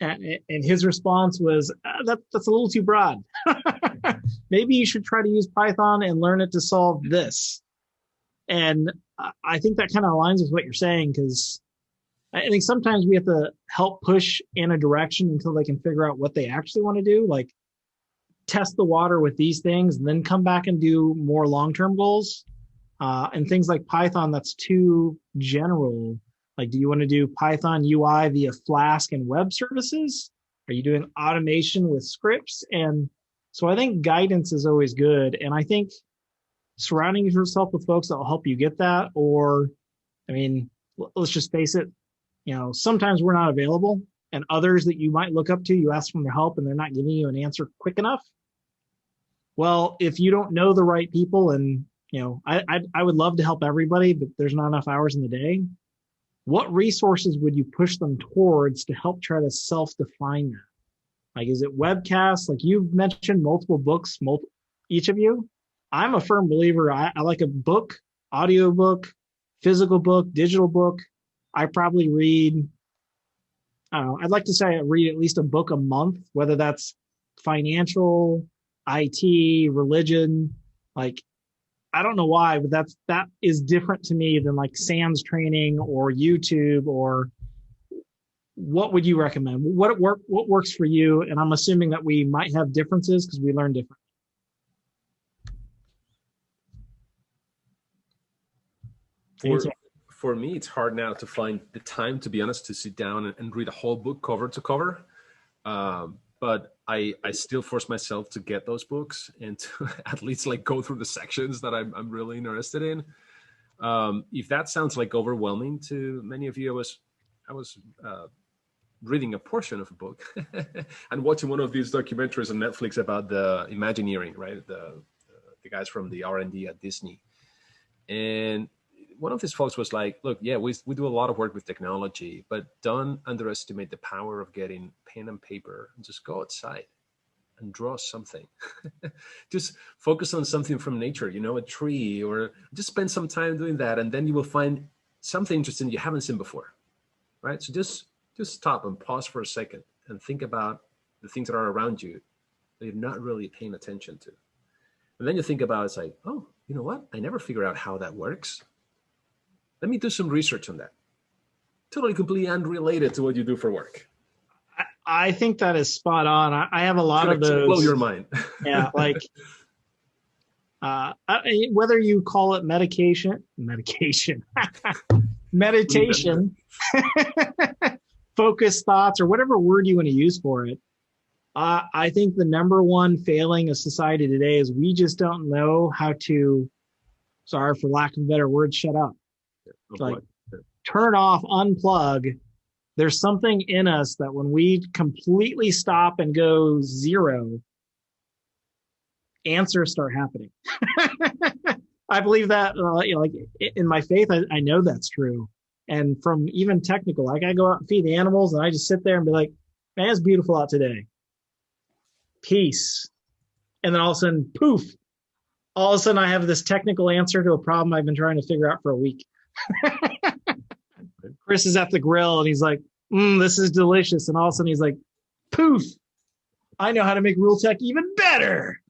And his response was, that's a little too broad. Maybe you should try to use Python and learn it to solve this. And I think that kind of aligns with what you're saying, because I think sometimes we have to help push in a direction until they can figure out what they actually want to do. Like, test the water with these things and then come back and do more long-term goals. And things like Python, that's too general. Like, do you want to do Python UI via Flask and web services? Are you doing automation with scripts? And so I think guidance is always good. And I think surrounding yourself with folks that will help you get that, or, I mean, let's just face it, sometimes we're not available, and others that you might look up to, you ask them for help and they're not giving you an answer quick enough. Well, if you don't know the right people, and I would love to help everybody, but there's not enough hours in the day. What resources would you push them towards to help try to self-define that? Like, is it webcasts? Like you've mentioned multiple books, each of you. I'm a firm believer. I like a book, audiobook, physical book, digital book. I probably read, I don't know, I'd like to say I read at least a book a month, whether that's financial, IT, religion. Like, I don't know why, but that is different to me than like SANS training or YouTube. Or what would you recommend? What works for you? And I'm assuming that we might have differences because we learn different. For me, it's hard now to find the time, to be honest, to sit down and read a whole book cover to cover. But I still force myself to get those books and to at least like go through the sections that I'm really interested in. If that sounds like overwhelming to many of you, I was reading a portion of a book and watching one of these documentaries on Netflix about the Imagineering, right? The guys from the R&D at Disney. And one of these folks was like, look, yeah, we do a lot of work with technology, but don't underestimate the power of getting pen and paper and just go outside and draw something. Just focus on something from nature, a tree, or just spend some time doing that. And then you will find something interesting you haven't seen before, right? So just stop and pause for a second and think about the things that are around you that you're not really paying attention to. And then you think about, it's like, oh, you know what? I never figured out how that works. Let me do some research on that. Totally, completely unrelated to what you do for work. I think that is spot on. I have a lot of those. Blow your mind. Yeah, like whether you call it meditation, focused thoughts, or whatever word you want to use for it. I think the number one failing of society today is we just don't know how to, sorry for lack of a better word, shut up. Like, turn off, unplug. There's something in us that when we completely stop and go zero, answers start happening. I believe that, like in my faith, I know that's true. And from even technical, like I go out and feed the animals and I just sit there and be like, man, it's beautiful out today. Peace. And then all of a sudden, poof, all of a sudden I have this technical answer to a problem I've been trying to figure out for a week. Chris is at the grill and he's like, this is delicious. And all of a sudden he's like, poof, I know how to make rule tech even better.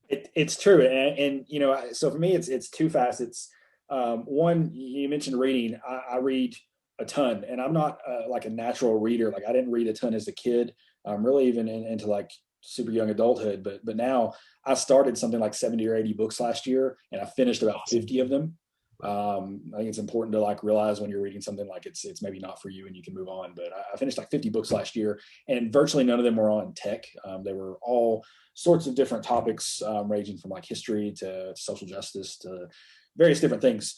It's true. And so for me, it's two facets. One, you mentioned reading. I read a ton, and I'm not like a natural reader. Like I didn't read a ton as a kid, really even into like super young adulthood. But now I started something like 70 or 80 books last year, and I finished about 50 of them. I think it's important to like realize when you're reading something like it's maybe not for you and you can move on. But I finished like 50 books last year, and virtually none of them were on tech. They were all sorts of different topics, ranging from like history to social justice to various different things.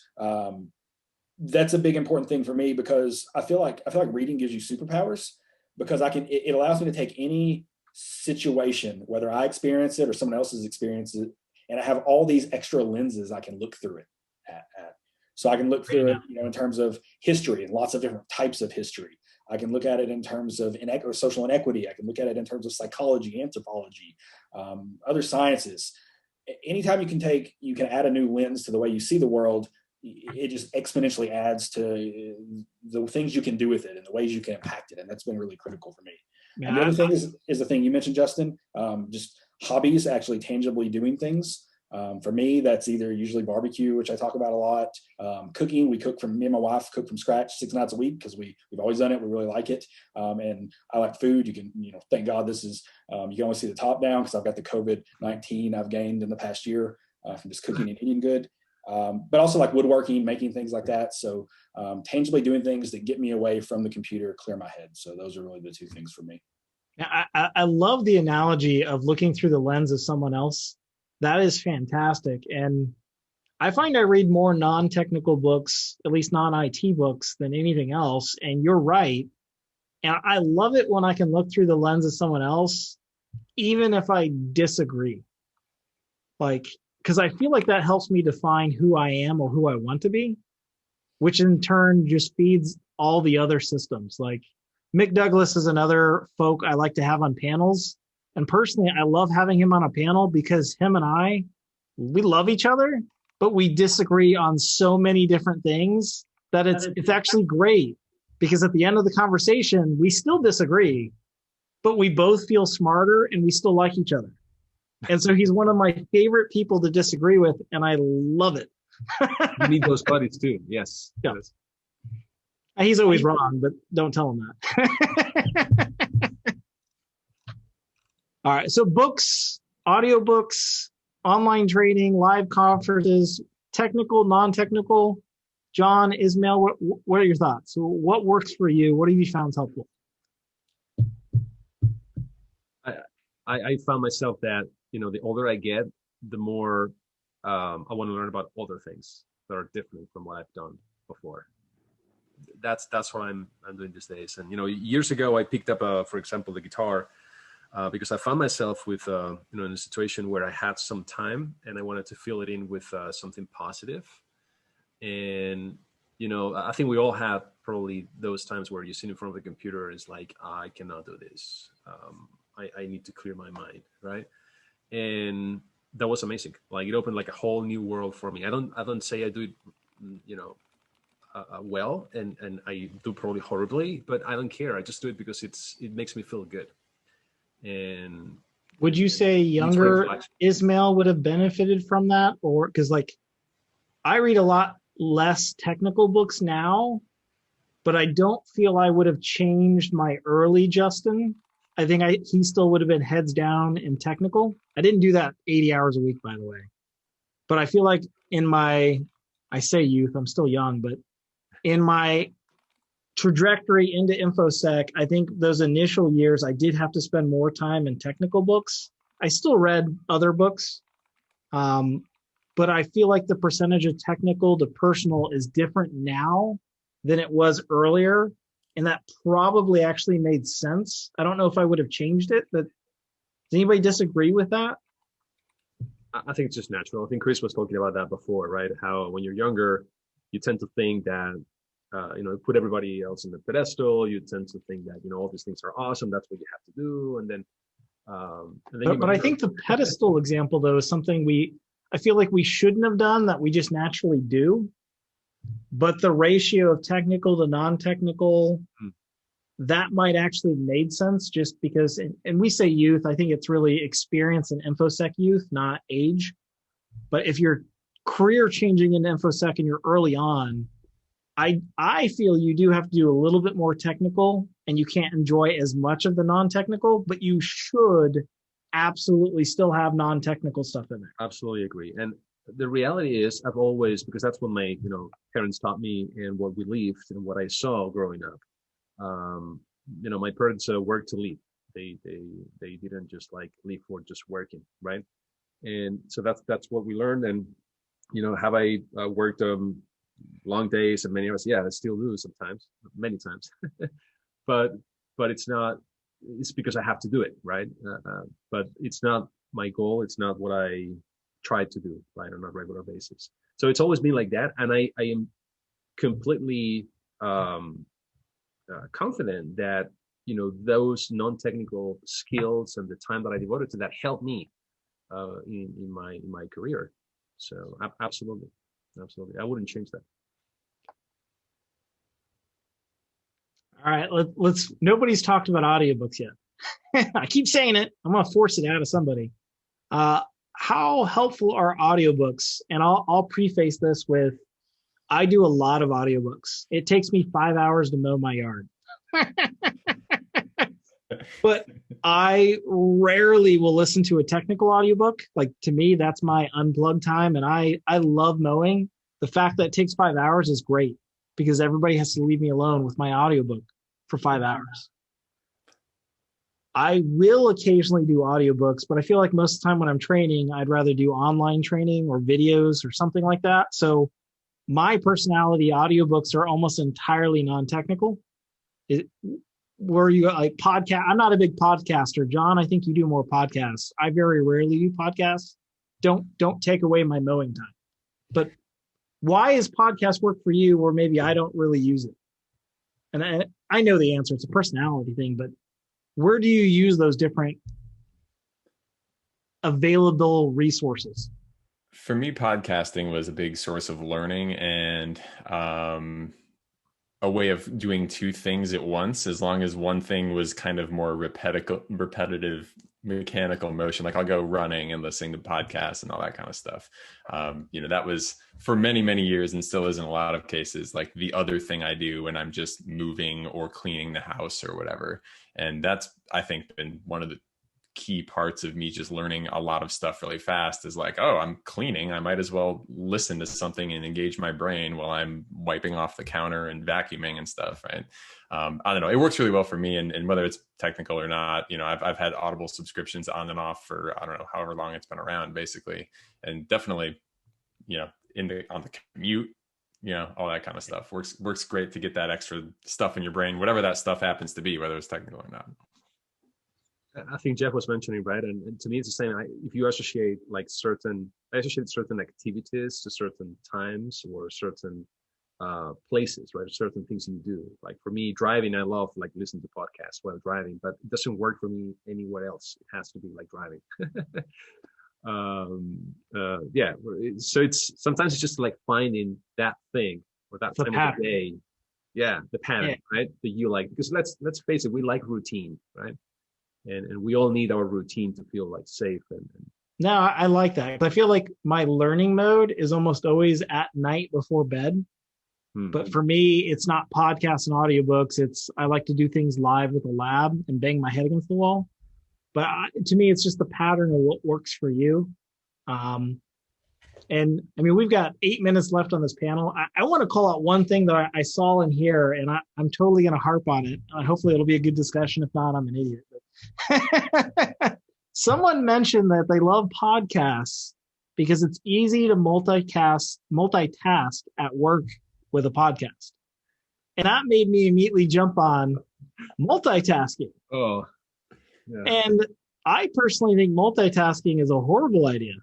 That's a big important thing for me because I feel like reading gives you superpowers, because it allows me to take any situation, whether I experience it or someone else has experienced it, and I have all these extra lenses I can look through it at. So I can look through it, in terms of history and lots of different types of history. I can look at it in terms of social inequity. I can look at it in terms of psychology, anthropology, other sciences. Anytime you can add a new lens to the way you see the world, it just exponentially adds to the things you can do with it and the ways you can impact it. And that's been really critical for me. Yeah, and the other thing is the thing you mentioned, Justin, just hobbies, actually tangibly doing things. For me, that's either usually barbecue, which I talk about a lot. Cooking, me and my wife cook from scratch 6 nights a week because we've always done it. We really like it. And I like food. You can, thank God this is, you can only see the top down because I've got the COVID-19 I've gained in the past year from just cooking and eating good. But also like woodworking, making things like that. So tangibly doing things that get me away from the computer, clear my head. So those are really the two things for me. I love the analogy of looking through the lens of someone else. That is fantastic. And I find I read more non-technical books, at least non-IT books, than anything else. And you're right. And I love it when I can look through the lens of someone else, even if I disagree. Because I feel like that helps me define who I am or who I want to be, which in turn just feeds all the other systems. Like Mick Douglas is another folk I like to have on panels. And personally, I love having him on a panel because him and we love each other, but we disagree on so many different things that it's actually great, because at the end of the conversation, we still disagree, but we both feel smarter and we still like each other. And so he's one of my favorite people to disagree with, and I love it. You need those buddies too. Yes. Yeah. He's always wrong, but don't tell him that. All right. So books, audiobooks, online training, live conferences, technical, non-technical. John, Ismael, what are your thoughts? What works for you? What have you found helpful? I found myself that, the older I get, the more I want to learn about other things that are different from what I've done before. That's what I'm doing these days. And, years ago, I picked up, for example, the guitar because I found myself with, in a situation where I had some time and I wanted to fill it in with something positive. And, I think we all have probably those times where you sit in front of the computer and it's like, I cannot do this. I need to clear my mind, right? And that was amazing. Like it opened like a whole new world for me. I don't say I do it, well, and I do probably horribly, but I don't care. I just do it because it makes me feel good. And would you say younger Ismael would have benefited from that? Or because I read a lot less technical books now, but I don't feel I would have changed my early Justin. I think he still would have been heads down in technical. I didn't do that 80 hours a week, by the way. But I feel like I say youth, I'm still young, but in my trajectory into InfoSec, I think those initial years, I did have to spend more time in technical books. I still read other books, but I feel like the percentage of technical to personal is different now than it was earlier. And that probably actually made sense. I don't know if I would have changed it, but does anybody disagree with that? I think it's just natural. I think Chris was talking about that before, right? How when you're younger, you tend to think that, put everybody else in the pedestal. You tend to think that, all these things are awesome. That's what you have to do. And then, but I think the pedestal example, though, is something I feel like we shouldn't have done that we just naturally do. But the ratio of technical to non-technical, that might actually made sense just because, and we say youth, I think it's really experience in InfoSec youth, not age. But if you're career changing in InfoSec and you're early on, I feel you do have to do a little bit more technical and you can't enjoy as much of the non-technical, but you should absolutely still have non-technical stuff in there. Absolutely agree. And the reality is I've always, because that's what my, parents taught me and what we lived and what I saw growing up. My parents worked to live. They didn't just live for just working, right? And so that's what we learned. And, have I worked long days and many hours? Yeah, I still do sometimes, many times. but it's because I have to do it, right? But it's not my goal. It's not what I try to do, right, on a regular basis. So it's always been like that, and I am completely confident that those non-technical skills and the time that I devoted to that helped me in my career. So absolutely, I wouldn't change that. All right, let's. Nobody's talked about audiobooks yet. I keep saying it. I'm gonna force it out of somebody. How helpful are audiobooks? And I'll preface this with, I do a lot of audiobooks. It takes me 5 hours to mow my yard. But I rarely will listen to a technical audiobook. Like, to me, that's my unplugged time. And I love mowing. The fact that it takes 5 hours is great, because everybody has to leave me alone with my audiobook for 5 hours. I will occasionally do audiobooks, but I feel like most of the time when I'm training, I'd rather do online training or videos or something like that. So my personality, audiobooks are almost entirely non-technical. Were you like podcast? I'm not a big podcaster. John, I think you do more podcasts. I very rarely do podcasts. Don't take away my mowing time. But why is podcast work for you, or maybe I don't really use it? And I know the answer. It's a personality thing, but where do you use those different available resources? For me, podcasting was a big source of learning and a way of doing two things at once, as long as one thing was kind of more repetitive mechanical motion. Like, I'll go running and listening to podcasts and all that kind of stuff. That was for many, many years, and still is in a lot of cases, like the other thing I do when I'm just moving or cleaning the house or whatever. And that's, I think, been one of the key parts of me just learning a lot of stuff really fast, is like, oh, I'm cleaning, I might as well listen to something and engage my brain while I'm wiping off the counter and vacuuming and stuff, right? I don't know, it works really well for me, and whether it's technical or not, I've had Audible subscriptions on and off for, I don't know, however long it's been around, basically. And definitely, on the commute, all that kind of stuff works great to get that extra stuff in your brain, whatever that stuff happens to be, whether it's technical or not. I think Jeff was mentioning, right? And to me, it's the same. If you associate I associate certain activities to certain times or certain places, right? Certain things you do. Like for me, driving, I love like listening to podcasts while driving, but it doesn't work for me anywhere else. It has to be like driving. So sometimes it's just like finding that thing or that time of the day. Yeah, the pattern, right? That you like, because let's face it, we like routine, right? And we all need our routine to feel like safe. No, I like that. I feel like my learning mode is almost always at night before bed. But for me, it's not podcasts and audiobooks. I like to do things live with a lab and bang my head against the wall. But to me, it's just the pattern of what works for you. And I mean, we've got 8 minutes left on this panel. I want to call out one thing that I saw in here, and I'm totally going to harp on it. Hopefully it'll be a good discussion. If not, I'm an idiot. Someone mentioned that they love podcasts because it's easy to multitask at work with a podcast. And that made me immediately jump on multitasking. Oh, yeah. And I personally think multitasking is a horrible idea.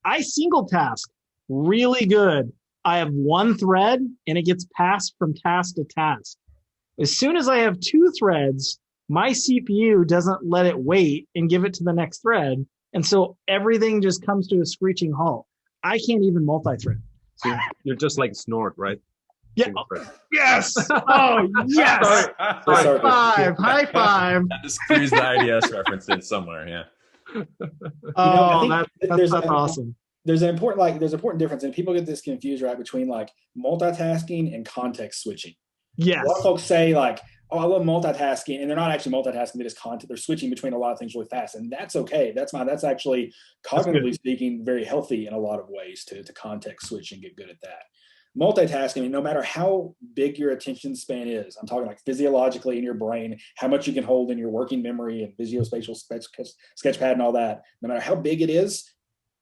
I single task really good. I have one thread and it gets passed from task to task. As soon as I have two threads, my CPU doesn't let it wait and give it to the next thread. And so everything just comes to a screeching halt. I can't even multi-thread. So you're just like Snort, right? Yeah. Yes. Oh, yes. High five. That just squeeze the IDS reference in somewhere. Yeah. Oh, that's awesome. There's an important difference, and people get this confused, right, between like multitasking and context switching. Yes. A lot of folks say like, oh, I love multitasking, and they're not actually multitasking. They just they're switching between a lot of things really fast, and that's okay. That's actually cognitively speaking very healthy in a lot of ways to context switch and get good at that. Multitasking, I mean, no matter how big your attention span is, I'm talking like physiologically in your brain, how much you can hold in your working memory and visuospatial sketchpad and all that, no matter how big it is,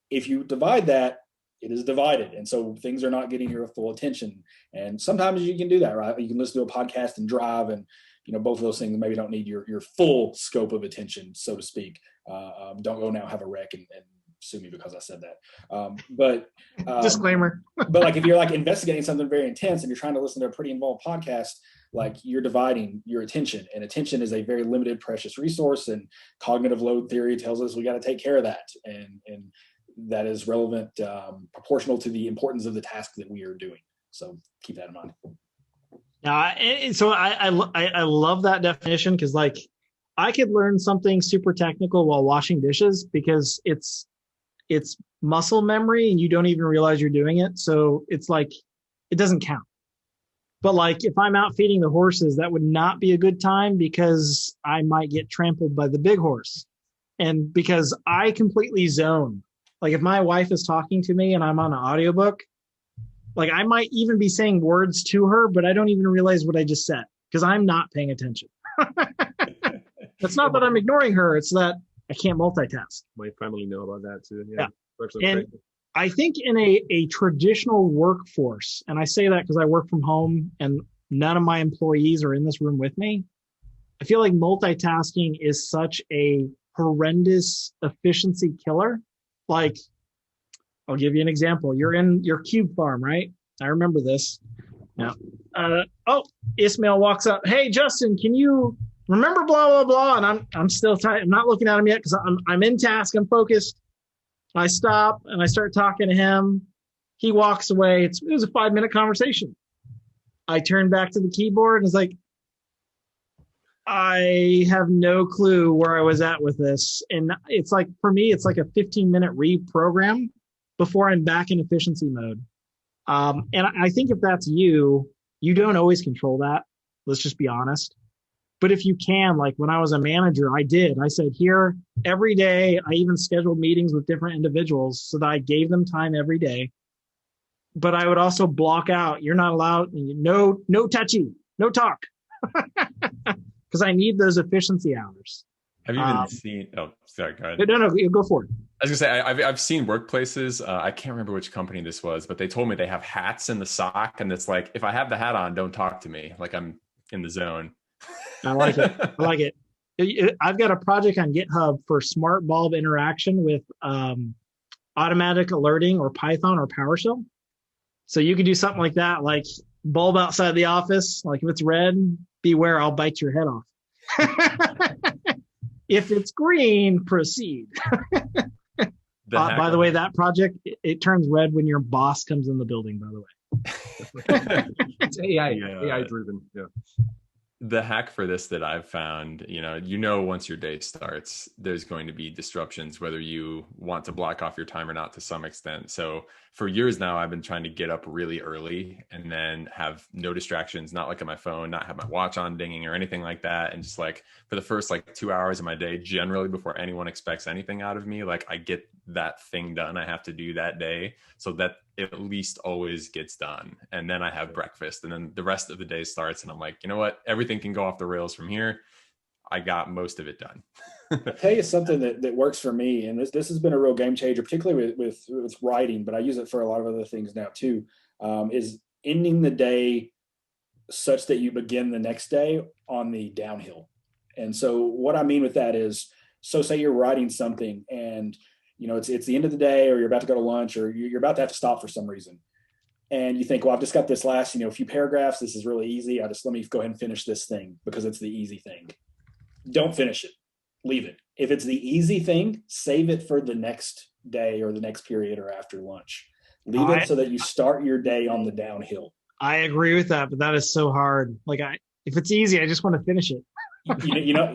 if you divide that, it is divided. And so things are not getting your full attention. And sometimes you can do that, right? You can listen to a podcast and drive, and both of those things maybe don't need your full scope of attention, so to speak. Don't go now have a wreck and sue me because I said that. But disclaimer. But like if you're like investigating something very intense and you're trying to listen to a pretty involved podcast, like you're dividing your attention, and attention is a very limited, precious resource. And cognitive load theory tells us we got to take care of that, and that is relevant, proportional to the importance of the task that we are doing. So keep that in mind. And so I love that definition, because like I could learn something super technical while washing dishes because it's muscle memory and you don't even realize you're doing it. So it's like, it doesn't count. But like if I'm out feeding the horses, that would not be a good time because I might get trampled by the big horse. And because I completely zone, like if my wife is talking to me and I'm on an audiobook, like I might even be saying words to her, but I don't even realize what I just said because I'm not paying attention. It's not that I'm ignoring her. It's that I can't multitask. My family know about that too. Yeah. And I think in a traditional workforce, and I say that because I work from home and none of my employees are in this room with me, I feel like multitasking is such a horrendous efficiency killer. Like, I'll give you an example. You're in your cube farm, right? I remember this. Yeah. Ismael walks up. Hey, Justin, can you remember blah, blah, blah? And I'm still tight. I'm not looking at him yet because I'm in task. I'm focused. I stop and I start talking to him. He walks away. It was a 5-minute conversation. I turn back to the keyboard and it's like, I have no clue where I was at with this. And it's like, for me, it's like a 15-minute reprogram before I'm back in efficiency mode. And I think if that's you don't always control that. Let's just be honest. But if you can, like when I was a manager, I said here every day, I even scheduled meetings with different individuals so that I gave them time every day. But I would also block out, you're not allowed, no touchy, no talk. Because I need those efficiency hours. Have you even seen, oh, sorry, go ahead. No, go for it. I was gonna say, I've seen workplaces, I can't remember which company this was, but they told me they have hats in the sock, and it's like, if I have the hat on, don't talk to me, like I'm in the zone. I like it. I've got a project on GitHub for smart bulb interaction with automatic alerting or Python or PowerShell. So you can do something like that, like bulb outside the office, like if it's red, beware, I'll bite your head off. If it's green, proceed. By the way, that project, it turns red when your boss comes in the building, by the way. It's AI driven. Yeah. The hack for this that I've found, once your day starts, there's going to be disruptions, whether you want to block off your time or not to some extent. So for years now, I've been trying to get up really early and then have no distractions, not like on my phone, not have my watch on dinging or anything like that. And just like for the first 2 hours of my day, generally before anyone expects anything out of me, like I get that thing done I have to do that day, so that it at least always gets done. And then I have breakfast, and then the rest of the day starts, and I'm like, you know what? Everything can go off the rails from here. I got most of it done. I'll tell you something that works for me, and this has been a real game changer, particularly with writing, but I use it for a lot of other things now too, is ending the day such that you begin the next day on the downhill. And so what I mean with that is, so say you're writing something and it's the end of the day, or you're about to go to lunch, or you're about to have to stop for some reason. And you think, well, I've just got this last, few paragraphs. This is really easy. Let me go ahead and finish this thing because it's the easy thing. Don't finish it. Leave it. If it's the easy thing, save it for the next day or the next period or after lunch. Leave it so that you start your day on the downhill. I agree with that, but that is so hard. If it's easy, I just want to finish it.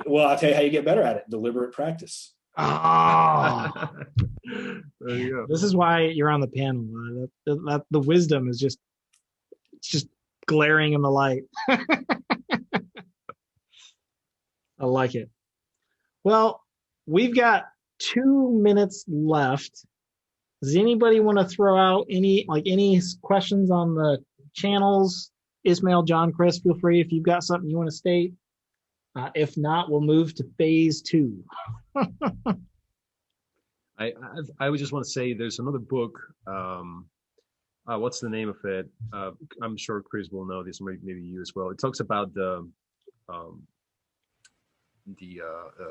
Well, I'll tell you how you get better at it. Deliberate practice. Oh, there you go. This is why you're on the panel. The wisdom is just glaring in the light. I like it. Well, we've got 2 minutes left. Does anybody want to throw out any questions on the channels? Ismael, John, Chris, feel free if you've got something you want to state. If not, we'll move to phase 2. I would just want to say there's another book. What's the name of it? I'm sure Chris will know this, maybe you as well. It talks about the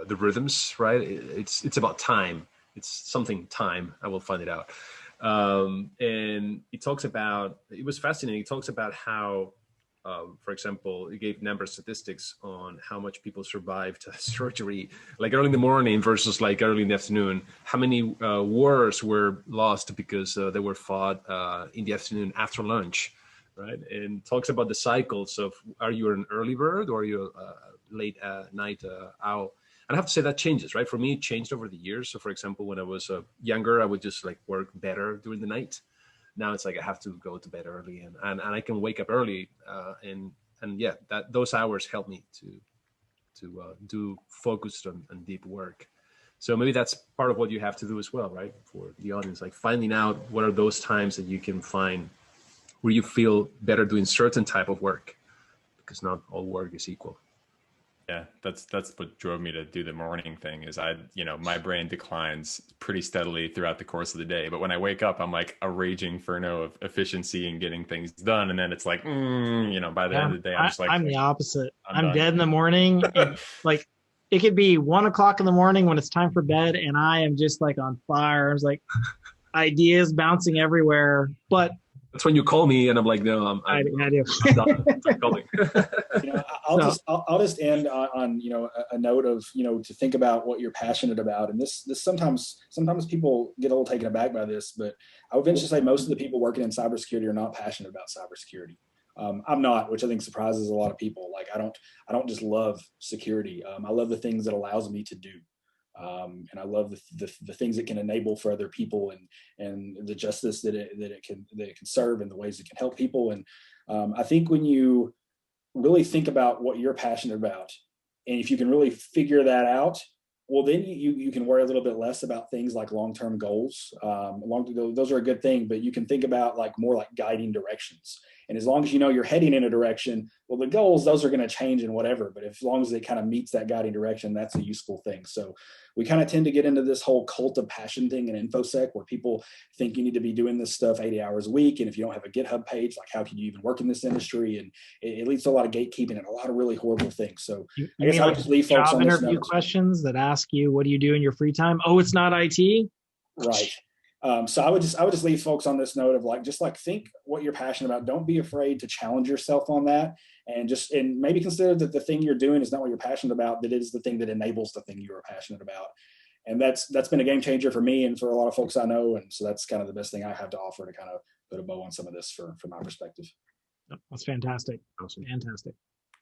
rhythms, right? It's about time. it's something time. I will find it out. And it talks about, it was fascinating. It talks about how, for example, it gave number statistics on how much people survived surgery, like early in the morning versus like early in the afternoon. How many wars were lost because they were fought in the afternoon after lunch, right? And talks about the cycles of, are you an early bird or are you a late night owl? And I have to say that changes, right? For me, it changed over the years. So for example, when I was younger, I would just like work better during the night. Now it's like I have to go to bed early, and I can wake up early, and yeah, that those hours help me to do focused and deep work. So maybe that's part of what you have to do as well, right? For the audience, like finding out what are those times that you can find where you feel better doing certain type of work, because not all work is equal. Yeah, that's what drove me to do the morning thing. Is my brain declines pretty steadily throughout the course of the day, but when I wake up, I'm like a raging inferno of efficiency and getting things done, and then it's like, by the end of the day, I'm just like, I'm the opposite. I'm done. dead in the morning. And, like, it could be 1 o'clock in the morning when it's time for bed, and I am just like on fire. I was like, ideas bouncing everywhere, but. That's when you call me, and I'm like, no, I do. I'm done. I'm calling. I'll just end on a note of to think about what you're passionate about, and this sometimes people get a little taken aback by this, but I would venture to say most of the people working in cybersecurity are not passionate about cybersecurity. I'm not, which I think surprises a lot of people. Like I don't just love security. I love the things it allows me to do. And I love the things it can enable for other people, and the justice that it can serve, and the ways it can help people. And I think when you really think about what you're passionate about, and if you can really figure that out, well, then you can worry a little bit less about things like long-term goals. Those are a good thing, but you can think about more like guiding directions. And as long as you're heading in a direction, well, the goals, those are going to change and whatever. But as long as it kind of meets that guiding direction, that's a useful thing. So we kind of tend to get into this whole cult of passion thing in InfoSec, where people think you need to be doing this stuff 80 hours a week. And if you don't have a GitHub page, like how can you even work in this industry? And it leads to a lot of gatekeeping and a lot of really horrible things. So I guess I would just leave folks on this job interview note. Questions that ask you, what do you do in your free time? Oh, it's not IT? Right. So I would just leave folks on this note of just think what you're passionate about. Don't be afraid to challenge yourself on that, and maybe consider that the thing you're doing is not what you're passionate about, that it is the thing that enables the thing you're passionate about. And that's been a game changer for me and for a lot of folks I know. And so that's kind of the best thing I have to offer to kind of put a bow on some of this from my perspective. That's fantastic. Awesome. Fantastic.